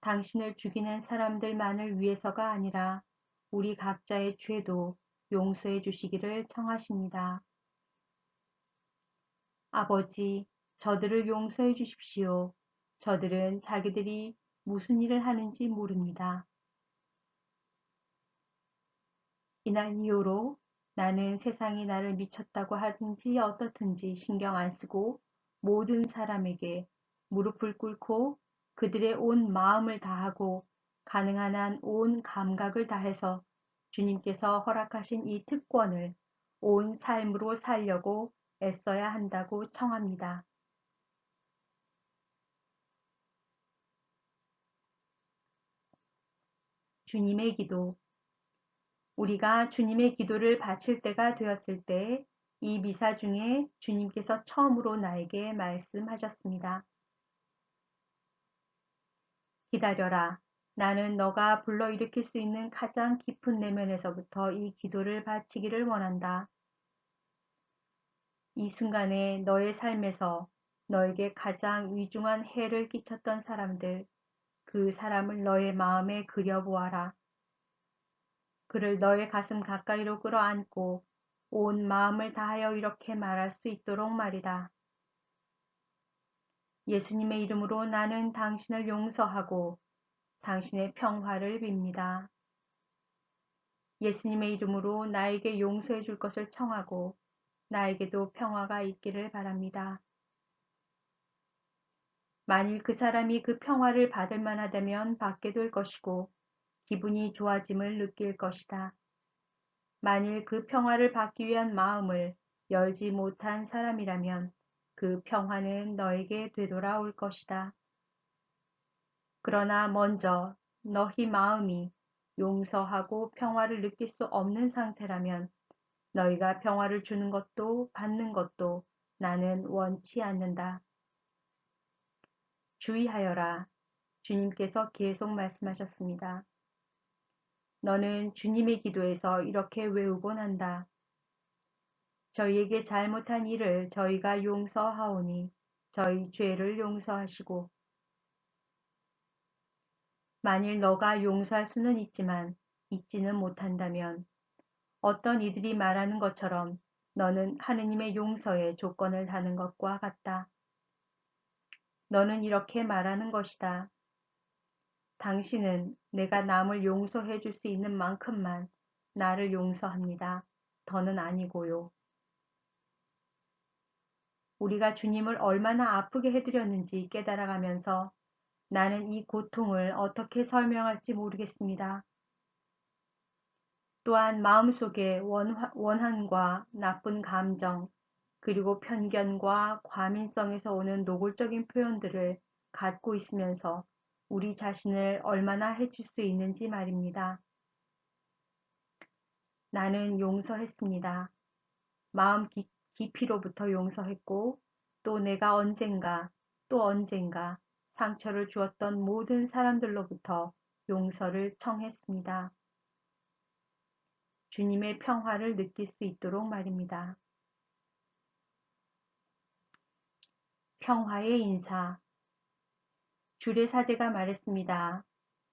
당신을 죽이는 사람들만을 위해서가 아니라 우리 각자의 죄도 용서해 주시기를 청하십니다. 아버지, 저들을 용서해 주십시오. 저들은 자기들이 무슨 일을 하는지 모릅니다. 이날 이후로 나는 세상이 나를 미쳤다고 하든지 어떻든지 신경 안 쓰고 모든 사람에게 무릎을 꿇고 그들의 온 마음을 다하고 가능한 한 온 감각을 다해서 주님께서 허락하신 이 특권을 온 삶으로 살려고 애써야 한다고 청합니다. 주님의 기도. 우리가 주님의 기도를 바칠 때가 되었을 때 이 미사 중에 주님께서 처음으로 나에게 말씀하셨습니다. 기다려라. 나는 너가 불러일으킬 수 있는 가장 깊은 내면에서부터 이 기도를 바치기를 원한다. 이 순간에 너의 삶에서 너에게 가장 위중한 해를 끼쳤던 사람들, 그 사람을 너의 마음에 그려보아라. 그를 너의 가슴 가까이로 끌어안고 온 마음을 다하여 이렇게 말할 수 있도록 말이다. 예수님의 이름으로 나는 당신을 용서하고 당신의 평화를 빕니다. 예수님의 이름으로 나에게 용서해 줄 것을 청하고 나에게도 평화가 있기를 바랍니다. 만일 그 사람이 그 평화를 받을 만하다면 받게 될 것이고 기분이 좋아짐을 느낄 것이다. 만일 그 평화를 받기 위한 마음을 열지 못한 사람이라면 그 평화는 너에게 되돌아올 것이다. 그러나 먼저 너희 마음이 용서하고 평화를 느낄 수 없는 상태라면 너희가 평화를 주는 것도 받는 것도 나는 원치 않는다. 주의하여라. 주님께서 계속 말씀하셨습니다. 너는 주님의 기도에서 이렇게 외우곤 한다. 저희에게 잘못한 일을 저희가 용서하오니 저희 죄를 용서하시고 만일 너가 용서할 수는 있지만 잊지는 못한다면 어떤 이들이 말하는 것처럼 너는 하느님의 용서에 조건을 다는 것과 같다. 너는 이렇게 말하는 것이다. 당신은 내가 남을 용서해 줄 수 있는 만큼만 나를 용서합니다. 더는 아니고요. 우리가 주님을 얼마나 아프게 해드렸는지 깨달아가면서 나는 이 고통을 어떻게 설명할지 모르겠습니다. 또한 마음속에 원한과 나쁜 감정, 그리고 편견과 과민성에서 오는 노골적인 표현들을 갖고 있으면서 우리 자신을 얼마나 해칠 수 있는지 말입니다. 나는 용서했습니다. 마음 깊이로부터 용서했고 또 내가 언젠가 또 언젠가 상처를 주었던 모든 사람들로부터 용서를 청했습니다. 주님의 평화를 느낄 수 있도록 말입니다. 평화의 인사. 주례 사제가 말했습니다.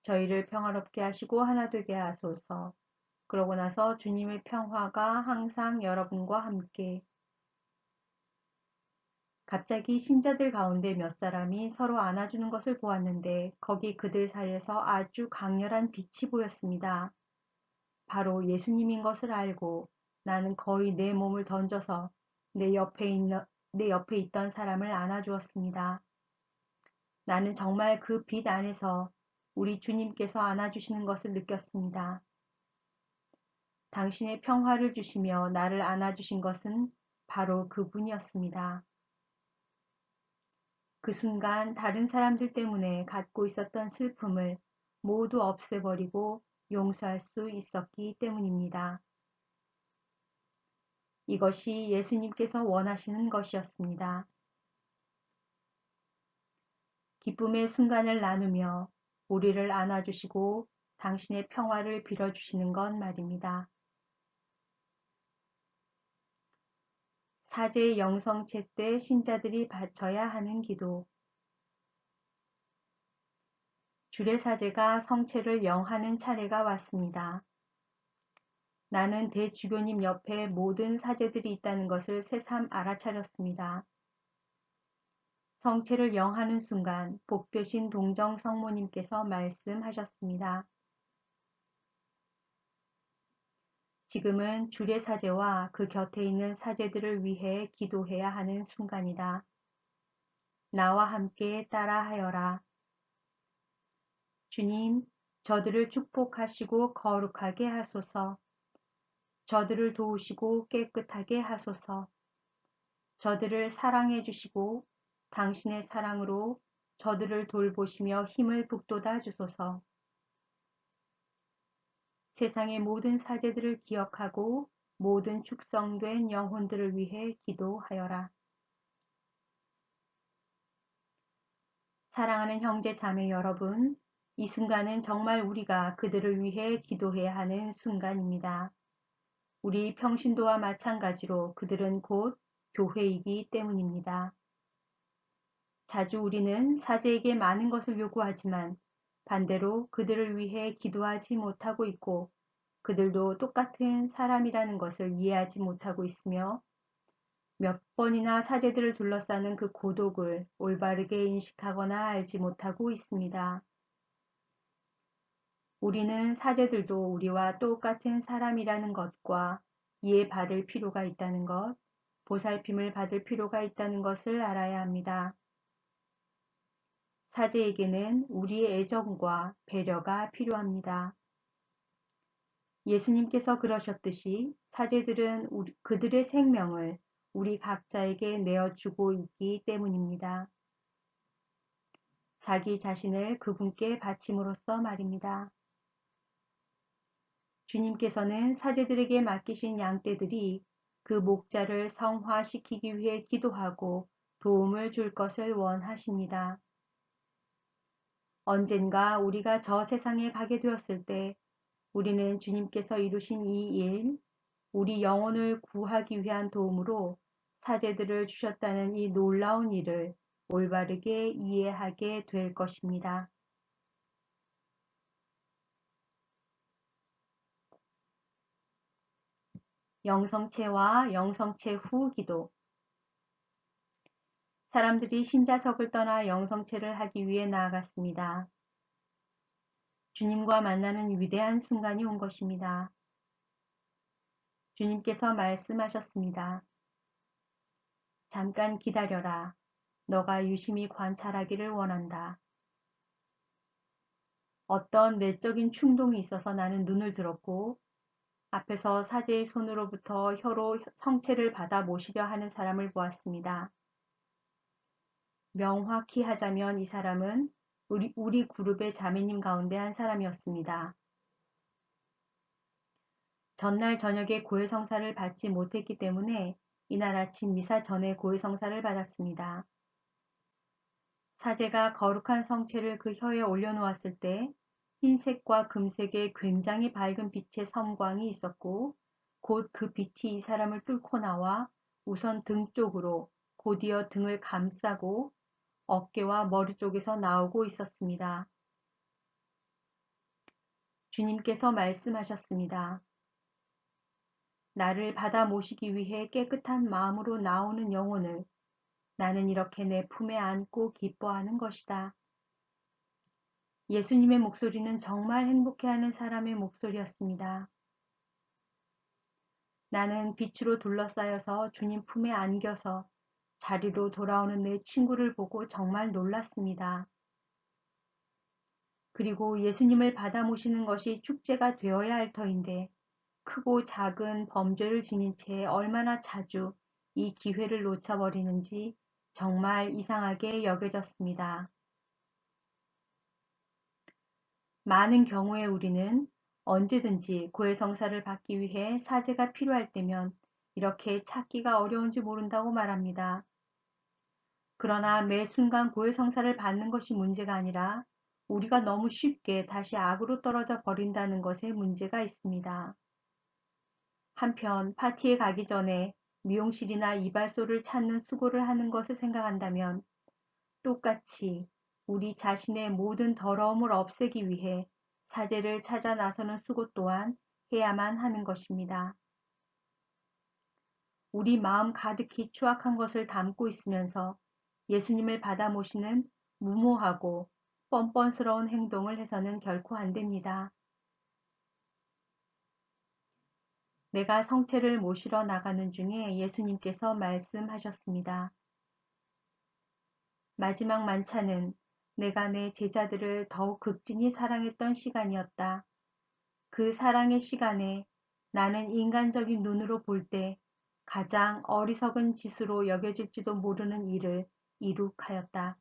저희를 평화롭게 하시고 하나 되게 하소서. 그러고 나서 주님의 평화가 항상 여러분과 함께. 갑자기 신자들 가운데 몇 사람이 서로 안아주는 것을 보았는데 거기 그들 사이에서 아주 강렬한 빛이 보였습니다. 바로 예수님인 것을 알고 나는 거의 내 몸을 던져서 내 옆에 있던 사람을 안아주었습니다. 나는 정말 그 빛 안에서 우리 주님께서 안아주시는 것을 느꼈습니다. 당신의 평화를 주시며 나를 안아주신 것은 바로 그분이었습니다. 그 순간 다른 사람들 때문에 갖고 있었던 슬픔을 모두 없애버리고 용서할 수 있었기 때문입니다. 이것이 예수님께서 원하시는 것이었습니다. 기쁨의 순간을 나누며 우리를 안아주시고 당신의 평화를 빌어주시는 것 말입니다. 사제 영성체 때 신자들이 바쳐야 하는 기도. 주례사제가 성체를 영하는 차례가 왔습니다. 나는 대주교님 옆에 모든 사제들이 있다는 것을 새삼 알아차렸습니다. 성체를 영하는 순간 복되신 동정 성모님께서 말씀하셨습니다. 지금은 주례사제와 그 곁에 있는 사제들을 위해 기도해야 하는 순간이다. 나와 함께 따라하여라. 주님, 저들을 축복하시고 거룩하게 하소서. 저들을 도우시고 깨끗하게 하소서. 저들을 사랑해 주시고 당신의 사랑으로 저들을 돌보시며 힘을 북돋아 주소서. 세상의 모든 사제들을 기억하고 모든 축성된 영혼들을 위해 기도하여라. 사랑하는 형제 자매 여러분, 이 순간은 정말 우리가 그들을 위해 기도해야 하는 순간입니다. 우리 평신도와 마찬가지로 그들은 곧 교회이기 때문입니다. 자주 우리는 사제에게 많은 것을 요구하지만 반대로 그들을 위해 기도하지 못하고 있고 그들도 똑같은 사람이라는 것을 이해하지 못하고 있으며 몇 번이나 사제들을 둘러싸는 그 고독을 올바르게 인식하거나 알지 못하고 있습니다. 우리는 사제들도 우리와 똑같은 사람이라는 것과 이해받을 필요가 있다는 것, 보살핌을 받을 필요가 있다는 것을 알아야 합니다. 사제에게는 우리의 애정과 배려가 필요합니다. 예수님께서 그러셨듯이 사제들은 그들의 생명을 우리 각자에게 내어주고 있기 때문입니다. 자기 자신을 그분께 바침으로써 말입니다. 주님께서는 사제들에게 맡기신 양떼들이 그 목자를 성화시키기 위해 기도하고 도움을 줄 것을 원하십니다. 언젠가 우리가 저 세상에 가게 되었을 때 우리는 주님께서 이루신 이 일, 우리 영혼을 구하기 위한 도움으로 사제들을 주셨다는 이 놀라운 일을 올바르게 이해하게 될 것입니다. 영성체와 영성체 후 기도. 사람들이 신자석을 떠나 영성체를 하기 위해 나아갔습니다. 주님과 만나는 위대한 순간이 온 것입니다. 주님께서 말씀하셨습니다. 잠깐 기다려라. 너가 유심히 관찰하기를 원한다. 어떤 내적인 충동이 있어서 나는 눈을 들었고 앞에서 사제의 손으로부터 혀로 성체를 받아 모시려 하는 사람을 보았습니다. 명확히 하자면 이 사람은 우리 그룹의 자매님 가운데 한 사람이었습니다. 전날 저녁에 고해성사를 받지 못했기 때문에 이날 아침 미사 전에 고해성사를 받았습니다. 사제가 거룩한 성체를 그 혀에 올려놓았을 때 흰색과 금색의 굉장히 밝은 빛의 섬광이 있었고 곧 그 빛이 이 사람을 뚫고 나와 우선 등 쪽으로 곧이어 등을 감싸고 어깨와 머리 쪽에서 나오고 있었습니다. 주님께서 말씀하셨습니다. 나를 받아 모시기 위해 깨끗한 마음으로 나오는 영혼을 나는 이렇게 내 품에 안고 기뻐하는 것이다. 예수님의 목소리는 정말 행복해하는 사람의 목소리였습니다. 나는 빛으로 둘러싸여서 주님 품에 안겨서 자리로 돌아오는 내 친구를 보고 정말 놀랐습니다. 그리고 예수님을 받아 모시는 것이 축제가 되어야 할 터인데 크고 작은 범죄를 지닌 채 얼마나 자주 이 기회를 놓쳐버리는지 정말 이상하게 여겨졌습니다. 많은 경우에 우리는 언제든지 고해성사를 받기 위해 사제가 필요할 때면 이렇게 찾기가 어려운지 모른다고 말합니다. 그러나 매 순간 고해성사를 받는 것이 문제가 아니라 우리가 너무 쉽게 다시 악으로 떨어져 버린다는 것에 문제가 있습니다. 한편 파티에 가기 전에 미용실이나 이발소를 찾는 수고를 하는 것을 생각한다면 똑같이 우리 자신의 모든 더러움을 없애기 위해 사제를 찾아 나서는 수고 또한 해야만 하는 것입니다. 우리 마음 가득히 추악한 것을 담고 있으면서 예수님을 받아 모시는 무모하고 뻔뻔스러운 행동을 해서는 결코 안 됩니다. 내가 성체를 모시러 나가는 중에 예수님께서 말씀하셨습니다. 마지막 만찬은 내가 내 제자들을 더욱 극진히 사랑했던 시간이었다. 그 사랑의 시간에 나는 인간적인 눈으로 볼 때 가장 어리석은 짓으로 여겨질지도 모르는 일을 이룩하였다.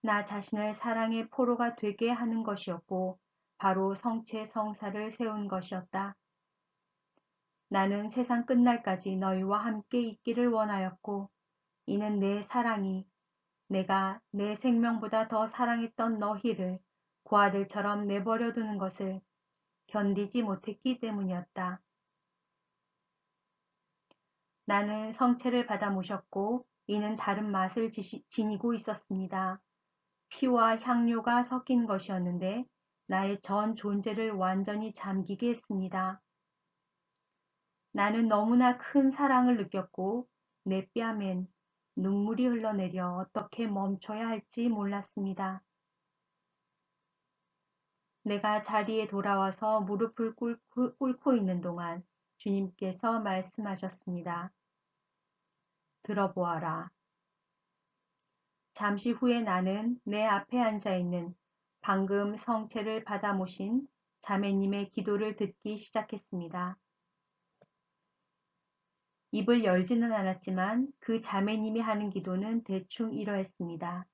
나 자신을 사랑의 포로가 되게 하는 것이었고 바로 성체 성사를 세운 것이었다. 나는 세상 끝날까지 너희와 함께 있기를 원하였고 이는 내 사랑이 내가 내 생명보다 더 사랑했던 너희를 고아들처럼 내버려 두는 것을 견디지 못했기 때문이었다. 나는 성체를 받아 모셨고 이는 다른 맛을 지니고 있었습니다. 피와 향료가 섞인 것이었는데 나의 전 존재를 완전히 잠기게 했습니다. 나는 너무나 큰 사랑을 느꼈고 내 뺨엔 눈물이 흘러내려 어떻게 멈춰야 할지 몰랐습니다. 내가 자리에 돌아와서 무릎을 꿇고 있는 동안 주님께서 말씀하셨습니다. 들어보아라. 잠시 후에 나는 내 앞에 앉아 있는 방금 성체를 받아 모신 자매님의 기도를 듣기 시작했습니다. 입을 열지는 않았지만 그 자매님이 하는 기도는 대충 이러했습니다.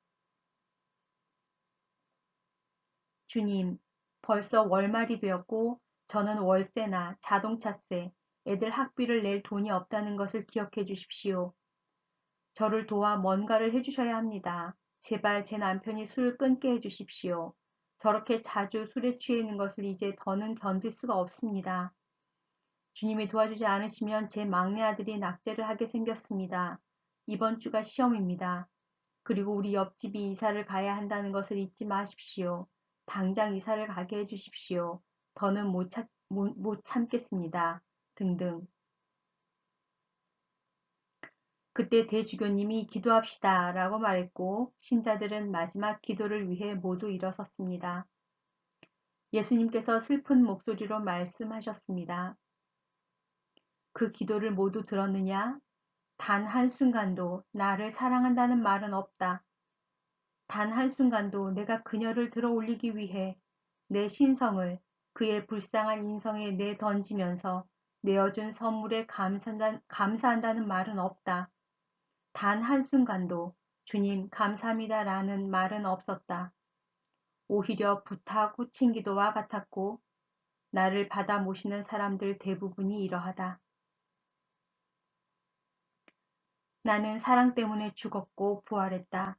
주님, 벌써 월말이 되었고 저는 월세나 자동차세, 애들 학비를 낼 돈이 없다는 것을 기억해 주십시오. 저를 도와 뭔가를 해주셔야 합니다. 제발 제 남편이 술을 끊게 해주십시오. 저렇게 자주 술에 취해 있는 것을 이제 더는 견딜 수가 없습니다. 주님이 도와주지 않으시면 제 막내 아들이 낙제를 하게 생겼습니다. 이번 주가 시험입니다. 그리고 우리 옆집이 이사를 가야 한다는 것을 잊지 마십시오. 당장 이사를 가게 해주십시오. 더는 못 참겠습니다. 등등. 그때 대주교님이 기도합시다 라고 말했고 신자들은 마지막 기도를 위해 모두 일어섰습니다. 예수님께서 슬픈 목소리로 말씀하셨습니다. 그 기도를 모두 들었느냐? 단 한순간도 나를 사랑한다는 말은 없다. 단 한순간도 내가 그녀를 들어 올리기 위해 내 신성을 그의 불쌍한 인성에 내던지면서 내어준 선물에 감사한다는 말은 없다. 단 한순간도 주님 감사합니다라는 말은 없었다. 오히려 부탁 호칭 기도와 같았고 나를 받아 모시는 사람들 대부분이 이러하다. 나는 사랑 때문에 죽었고 부활했다.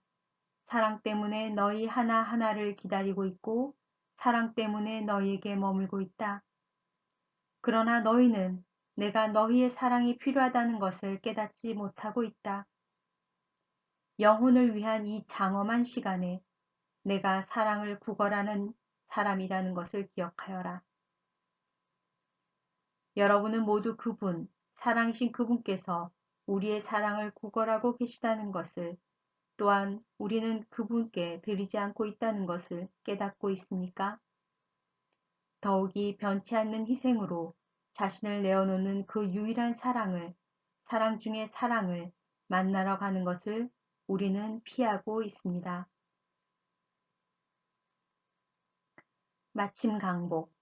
사랑 때문에 너희 하나하나를 기다리고 있고 사랑 때문에 너희에게 머물고 있다. 그러나 너희는 내가 너희의 사랑이 필요하다는 것을 깨닫지 못하고 있다. 영혼을 위한 이 장엄한 시간에 내가 사랑을 구걸하는 사람이라는 것을 기억하여라. 여러분은 모두 그분, 사랑이신 그분께서 우리의 사랑을 구걸하고 계시다는 것을 또한 우리는 그분께 드리지 않고 있다는 것을 깨닫고 있습니까? 더욱이 변치 않는 희생으로 자신을 내어놓는 그 유일한 사랑을, 사랑 중의 사랑을 만나러 가는 것을 우리는 피하고 있습니다. 마침 강복.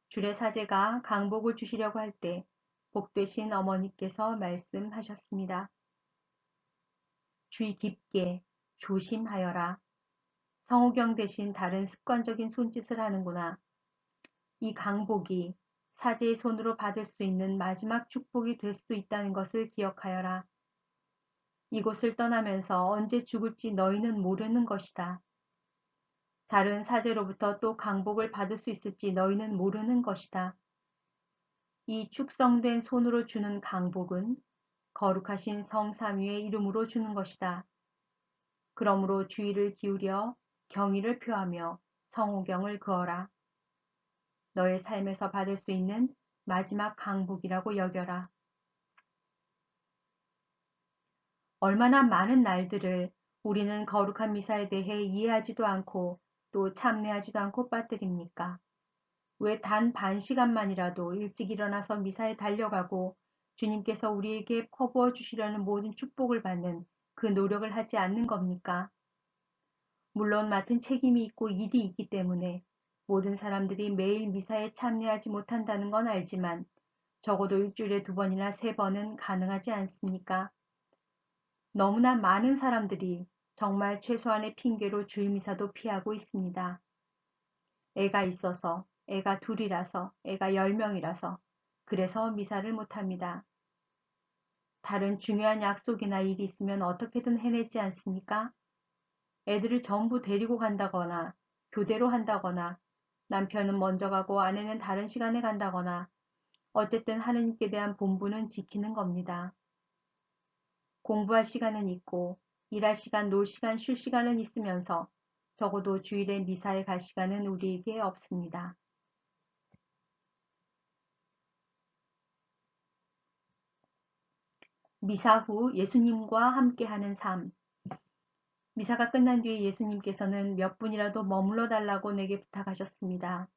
주례사제가 강복을 주시려고 할 때 복되신 어머니께서 말씀하셨습니다. 주의 깊게 조심하여라. 성호경 대신 다른 습관적인 손짓을 하는구나. 이 강복이 사제의 손으로 받을 수 있는 마지막 축복이 될 수 있다는 것을 기억하여라. 이곳을 떠나면서 언제 죽을지 너희는 모르는 것이다. 다른 사제로부터 또 강복을 받을 수 있을지 너희는 모르는 것이다. 이 축성된 손으로 주는 강복은 거룩하신 성삼위의 이름으로 주는 것이다. 그러므로 주의를 기울여 경의를 표하며 성호경을 그어라. 너의 삶에서 받을 수 있는 마지막 강복이라고 여겨라. 얼마나 많은 날들을 우리는 거룩한 미사에 대해 이해하지도 않고 또 참회하지도 않고 빠뜨립니까? 왜 단 반 시간만이라도 일찍 일어나서 미사에 달려가고 주님께서 우리에게 퍼부어 주시려는 모든 축복을 받는 그 노력을 하지 않는 겁니까? 물론 맡은 책임이 있고 일이 있기 때문에 모든 사람들이 매일 미사에 참여하지 못한다는 건 알지만 적어도 일주일에 2번이나 3번은 가능하지 않습니까? 너무나 많은 사람들이 정말 최소한의 핑계로 주일미사도 피하고 있습니다. 애가 있어서, 애가 둘이라서, 애가 10명이라서, 그래서 미사를 못합니다. 다른 중요한 약속이나 일이 있으면 어떻게든 해내지 않습니까? 애들을 전부 데리고 간다거나, 교대로 한다거나, 남편은 먼저 가고 아내는 다른 시간에 간다거나, 어쨌든 하느님께 대한 본분은 지키는 겁니다. 공부할 시간은 있고, 일할 시간, 놀 시간, 쉴 시간은 있으면서 적어도 주일에 미사에 갈 시간은 우리에게 없습니다. 미사 후 예수님과 함께하는 삶. 미사가 끝난 뒤에 예수님께서는 몇 분이라도 머물러 달라고 내게 부탁하셨습니다.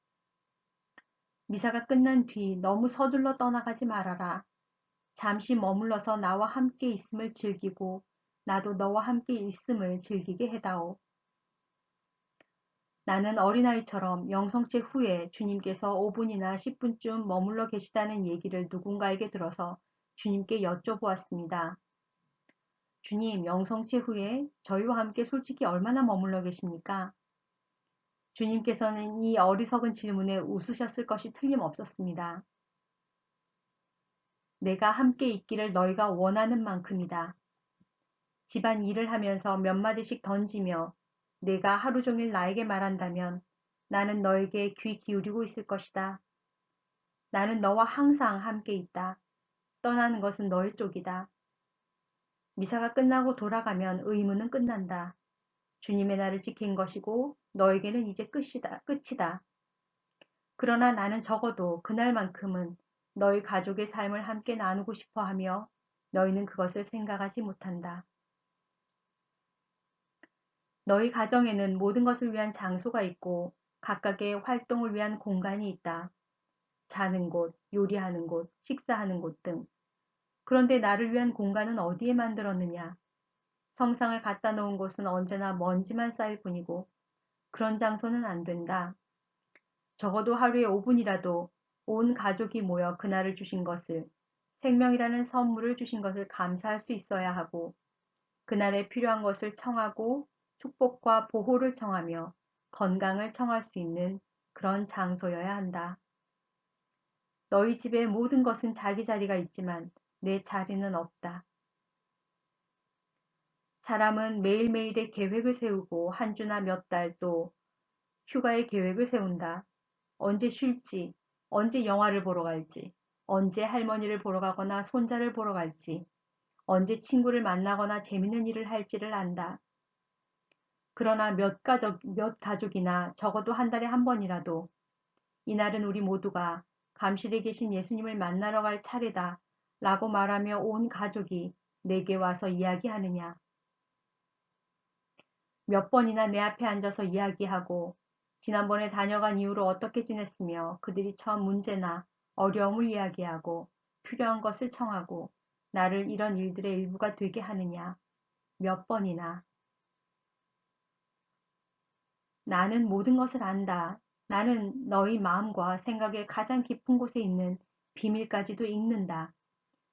미사가 끝난 뒤 너무 서둘러 떠나가지 말아라. 잠시 머물러서 나와 함께 있음을 즐기고 나도 너와 함께 있음을 즐기게 해다오. 나는 어린아이처럼 영성체 후에 주님께서 5분이나 10분쯤 머물러 계시다는 얘기를 누군가에게 들어서 주님께 여쭤보았습니다. 주님, 영성체 후에 저희와 함께 솔직히 얼마나 머물러 계십니까? 주님께서는 이 어리석은 질문에 웃으셨을 것이 틀림없었습니다. 내가 함께 있기를 너희가 원하는 만큼이다. 집안 일을 하면서 몇 마디씩 던지며 내가 하루 종일 나에게 말한다면 나는 너에게 귀 기울이고 있을 것이다. 나는 너와 항상 함께 있다. 떠나는 것은 너의 쪽이다. 미사가 끝나고 돌아가면 의무는 끝난다. 주님의 날을 지킨 것이고 너에게는 이제 끝이다. 그러나 나는 적어도 그날만큼은 너희 가족의 삶을 함께 나누고 싶어 하며 너희는 그것을 생각하지 못한다. 너희 가정에는 모든 것을 위한 장소가 있고 각각의 활동을 위한 공간이 있다. 자는 곳, 요리하는 곳, 식사하는 곳 등. 그런데 나를 위한 공간은 어디에 만들었느냐? 성상을 갖다 놓은 곳은 언제나 먼지만 쌓일 뿐이고 그런 장소는 안 된다. 적어도 하루에 5분이라도 온 가족이 모여 그날을 주신 것을, 생명이라는 선물을 주신 것을 감사할 수 있어야 하고 그날에 필요한 것을 청하고 축복과 보호를 청하며 건강을 청할 수 있는 그런 장소여야 한다. 너희 집의 모든 것은 자기 자리가 있지만 내 자리는 없다. 사람은 매일매일의 계획을 세우고 한 주나 몇 달 또 휴가의 계획을 세운다. 언제 쉴지, 언제 영화를 보러 갈지, 언제 할머니를 보러 가거나 손자를 보러 갈지, 언제 친구를 만나거나 재밌는 일을 할지를 안다. 그러나 몇 가족이나 적어도 한 달에 한 번이라도 이날은 우리 모두가 감실에 계신 예수님을 만나러 갈 차례다 라고 말하며 온 가족이 내게 와서 이야기하느냐. 몇 번이나 내 앞에 앉아서 이야기하고 지난번에 다녀간 이후로 어떻게 지냈으며 그들이 처한 문제나 어려움을 이야기하고 필요한 것을 청하고 나를 이런 일들의 일부가 되게 하느냐. 몇 번이나. 나는 모든 것을 안다. 나는 너희 마음과 생각의 가장 깊은 곳에 있는 비밀까지도 읽는다.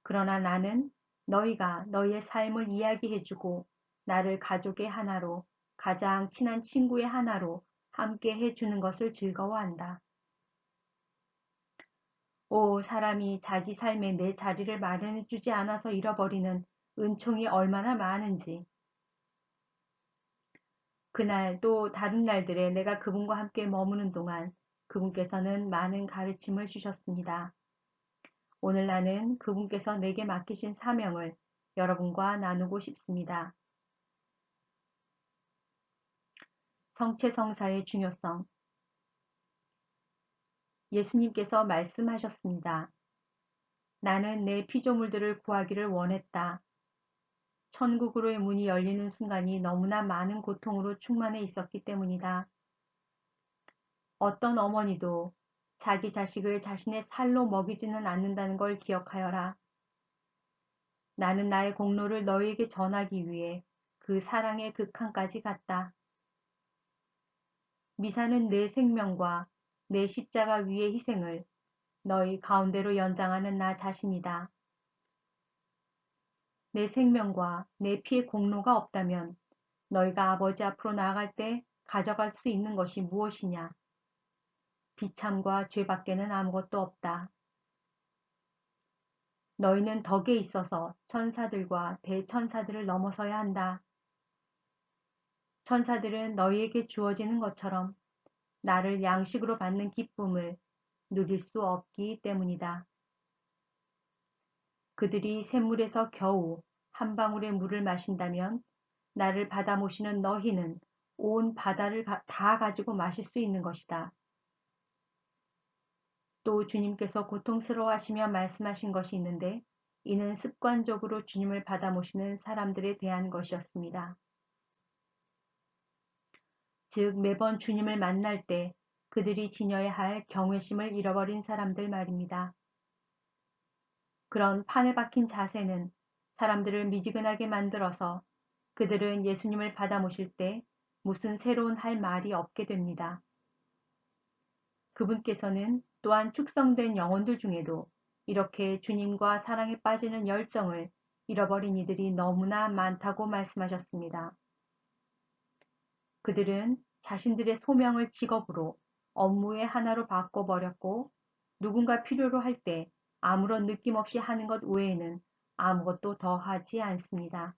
그러나 나는 너희가 너희의 삶을 이야기해주고 나를 가족의 하나로, 가장 친한 친구의 하나로 함께 해주는 것을 즐거워한다. 사람이 자기 삶에 내 자리를 마련해주지 않아서 잃어버리는 은총이 얼마나 많은지. 그날 또 다른 날들에 내가 그분과 함께 머무는 동안 그분께서는 많은 가르침을 주셨습니다. 오늘 나는 그분께서 내게 맡기신 사명을 여러분과 나누고 싶습니다. 성체성사의 중요성. 예수님께서 말씀하셨습니다. 나는 내 피조물들을 구하기를 원했다. 천국으로의 문이 열리는 순간이 너무나 많은 고통으로 충만해 있었기 때문이다. 어떤 어머니도 자기 자식을 자신의 살로 먹이지는 않는다는 걸 기억하여라. 나는 나의 공로를 너희에게 전하기 위해 그 사랑의 극한까지 갔다. 미사는 내 생명과 내 십자가 위의 희생을 너희 가운데로 연장하는 나 자신이다. 내 생명과 내 피의 공로가 없다면 너희가 아버지 앞으로 나아갈 때 가져갈 수 있는 것이 무엇이냐? 비참과 죄밖에는 아무것도 없다. 너희는 덕에 있어서 천사들과 대천사들을 넘어서야 한다. 천사들은 너희에게 주어지는 것처럼 나를 양식으로 받는 기쁨을 누릴 수 없기 때문이다. 그들이 샘물에서 겨우 한 방울의 물을 마신다면 나를 받아 모시는 너희는 온 바다를 다 가지고 마실 수 있는 것이다. 또 주님께서 고통스러워하시며 말씀하신 것이 있는데 이는 습관적으로 주님을 받아 모시는 사람들에 대한 것이었습니다. 즉 매번 주님을 만날 때 그들이 지녀야 할 경외심을 잃어버린 사람들 말입니다. 그런 판에 박힌 자세는 사람들을 미지근하게 만들어서 그들은 예수님을 받아 모실 때 무슨 새로운 할 말이 없게 됩니다. 그분께서는 또한 축성된 영혼들 중에도 이렇게 주님과 사랑에 빠지는 열정을 잃어버린 이들이 너무나 많다고 말씀하셨습니다. 그들은 자신들의 소명을 직업으로 업무의 하나로 바꿔버렸고 누군가 필요로 할 때 아무런 느낌 없이 하는 것 외에는 아무것도 더 하지 않습니다.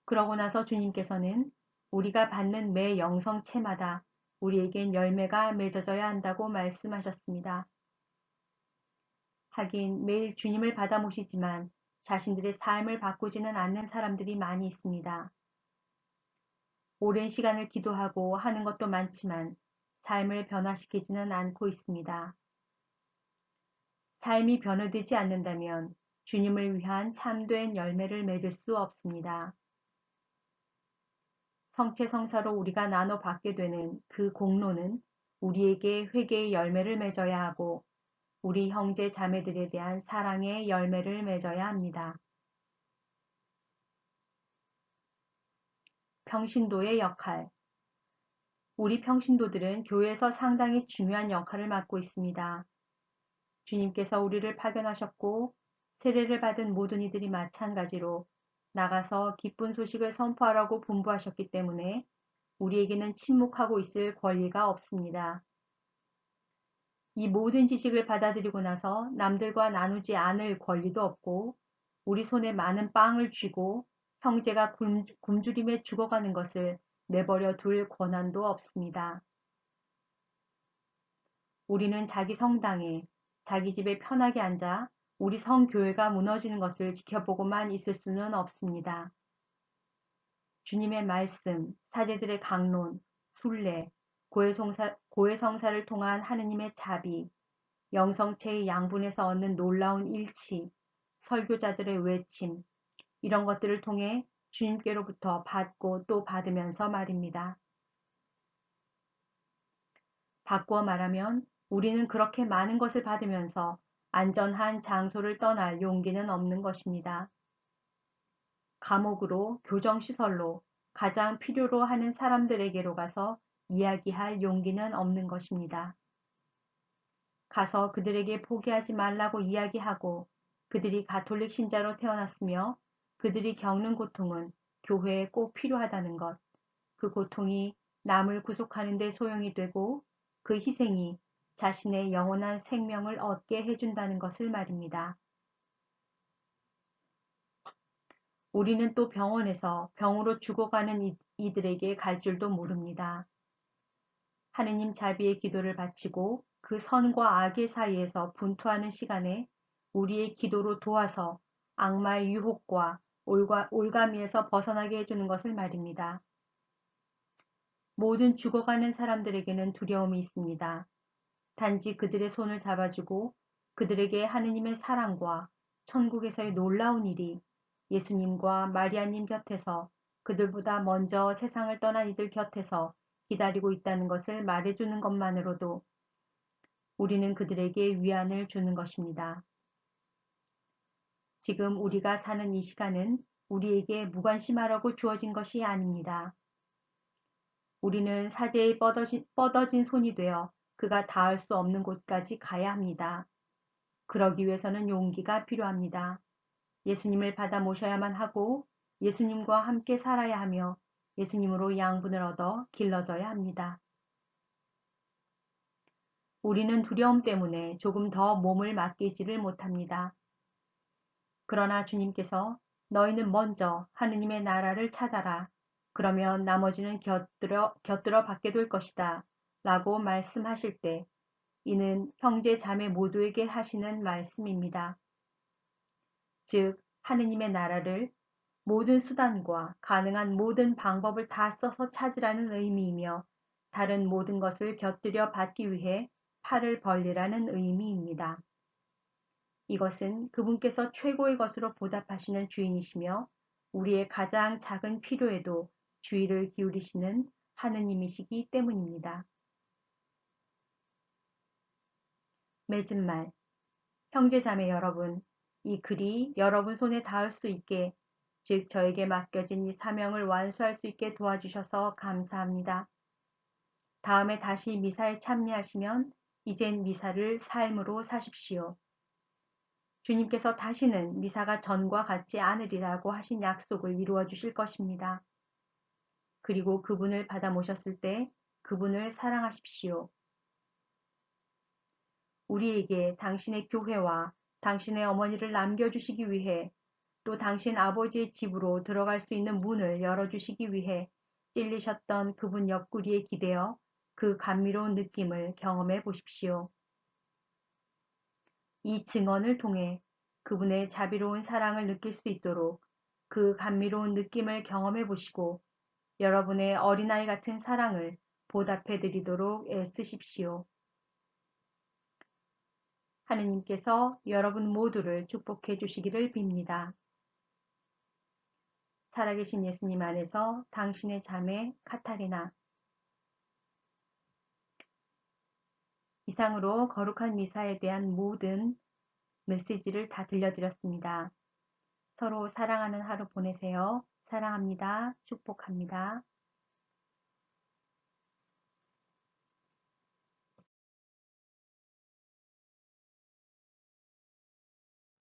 그러고 나서 주님께서는 우리가 받는 매 영성체마다 우리에겐 열매가 맺어져야 한다고 말씀하셨습니다. 하긴 매일 주님을 받아 모시지만 자신들의 삶을 바꾸지는 않는 사람들이 많이 있습니다. 오랜 시간을 기도하고 하는 것도 많지만 삶을 변화시키지는 않고 있습니다. 삶이 변화되지 않는다면 주님을 위한 참된 열매를 맺을 수 없습니다. 성체성사로 우리가 나눠 받게 되는 그 공로는 우리에게 회개의 열매를 맺어야 하고 우리 형제 자매들에 대한 사랑의 열매를 맺어야 합니다. 평신도의 역할. 우리 평신도들은 교회에서 상당히 중요한 역할을 맡고 있습니다. 주님께서 우리를 파견하셨고 세례를 받은 모든 이들이 마찬가지로 나가서 기쁜 소식을 선포하라고 분부하셨기 때문에 우리에게는 침묵하고 있을 권리가 없습니다. 이 모든 지식을 받아들이고 나서 남들과 나누지 않을 권리도 없고 우리 손에 많은 빵을 쥐고 형제가 굶주림에 죽어가는 것을 내버려 둘 권한도 없습니다. 우리는 자기 성당에 자기 집에 편하게 앉아 우리 성교회가 무너지는 것을 지켜보고만 있을 수는 없습니다. 주님의 말씀, 사제들의 강론, 순례, 고해성사를 통한 하느님의 자비, 영성체의 양분에서 얻는 놀라운 일치, 설교자들의 외침, 이런 것들을 통해 주님께로부터 받고 또 받으면서 말입니다. 바꾸어 말하면 우리는 그렇게 많은 것을 받으면서 안전한 장소를 떠날 용기는 없는 것입니다. 감옥으로, 교정시설로, 가장 필요로 하는 사람들에게로 가서 이야기할 용기는 없는 것입니다. 가서 그들에게 포기하지 말라고 이야기하고 그들이 가톨릭 신자로 태어났으며 그들이 겪는 고통은 교회에 꼭 필요하다는 것, 그 고통이 남을 구속하는 데 소용이 되고 그 희생이 자신의 영원한 생명을 얻게 해준다는 것을 말입니다. 우리는 또 병원에서 병으로 죽어가는 이들에게 갈 줄도 모릅니다. 하느님 자비의 기도를 바치고 그 선과 악의 사이에서 분투하는 시간에 우리의 기도로 도와서 악마의 유혹과 올가미에서 벗어나게 해주는 것을 말입니다. 모든 죽어가는 사람들에게는 두려움이 있습니다. 단지 그들의 손을 잡아주고 그들에게 하느님의 사랑과 천국에서의 놀라운 일이 예수님과 마리아님 곁에서 그들보다 먼저 세상을 떠난 이들 곁에서 기다리고 있다는 것을 말해주는 것만으로도 우리는 그들에게 위안을 주는 것입니다. 지금 우리가 사는 이 시간은 우리에게 무관심하라고 주어진 것이 아닙니다. 우리는 사제의 뻗어진 손이 되어 그가 닿을 수 없는 곳까지 가야 합니다. 그러기 위해서는 용기가 필요합니다. 예수님을 받아 모셔야만 하고 예수님과 함께 살아야 하며 예수님으로 양분을 얻어 길러져야 합니다. 우리는 두려움 때문에 조금 더 몸을 맡기지를 못합니다. 그러나 주님께서 너희는 먼저 하느님의 나라를 찾아라. 그러면 나머지는 곁들어 받게 될 것이다. 라고 말씀하실 때 이는 형제 자매 모두에게 하시는 말씀입니다. 즉 하느님의 나라를 모든 수단과 가능한 모든 방법을 다 써서 찾으라는 의미이며 다른 모든 것을 곁들여 받기 위해 팔을 벌리라는 의미입니다. 이것은 그분께서 최고의 것으로 보답하시는 주인이시며 우리의 가장 작은 필요에도 주의를 기울이시는 하느님이시기 때문입니다. 맺은 말, 형제자매 여러분, 이 글이 여러분 손에 닿을 수 있게, 즉 저에게 맡겨진 이 사명을 완수할 수 있게 도와주셔서 감사합니다. 다음에 다시 미사에 참여하시면 이젠 미사를 삶으로 사십시오. 주님께서 다시는 미사가 전과 같지 않으리라고 하신 약속을 이루어 주실 것입니다. 그리고 그분을 받아 모셨을 때 그분을 사랑하십시오. 우리에게 당신의 교회와 당신의 어머니를 남겨주시기 위해 또 당신 아버지의 집으로 들어갈 수 있는 문을 열어주시기 위해 찔리셨던 그분 옆구리에 기대어 그 감미로운 느낌을 경험해 보십시오. 이 증언을 통해 그분의 자비로운 사랑을 느낄 수 있도록 그 감미로운 느낌을 경험해 보시고 여러분의 어린아이 같은 사랑을 보답해 드리도록 애쓰십시오. 하느님께서 여러분 모두를 축복해 주시기를 빕니다. 살아계신 예수님 안에서 당신의 자매 카타리나. 이상으로 거룩한 미사에 대한 모든 메시지를 다 들려드렸습니다. 서로 사랑하는 하루 보내세요. 사랑합니다. 축복합니다.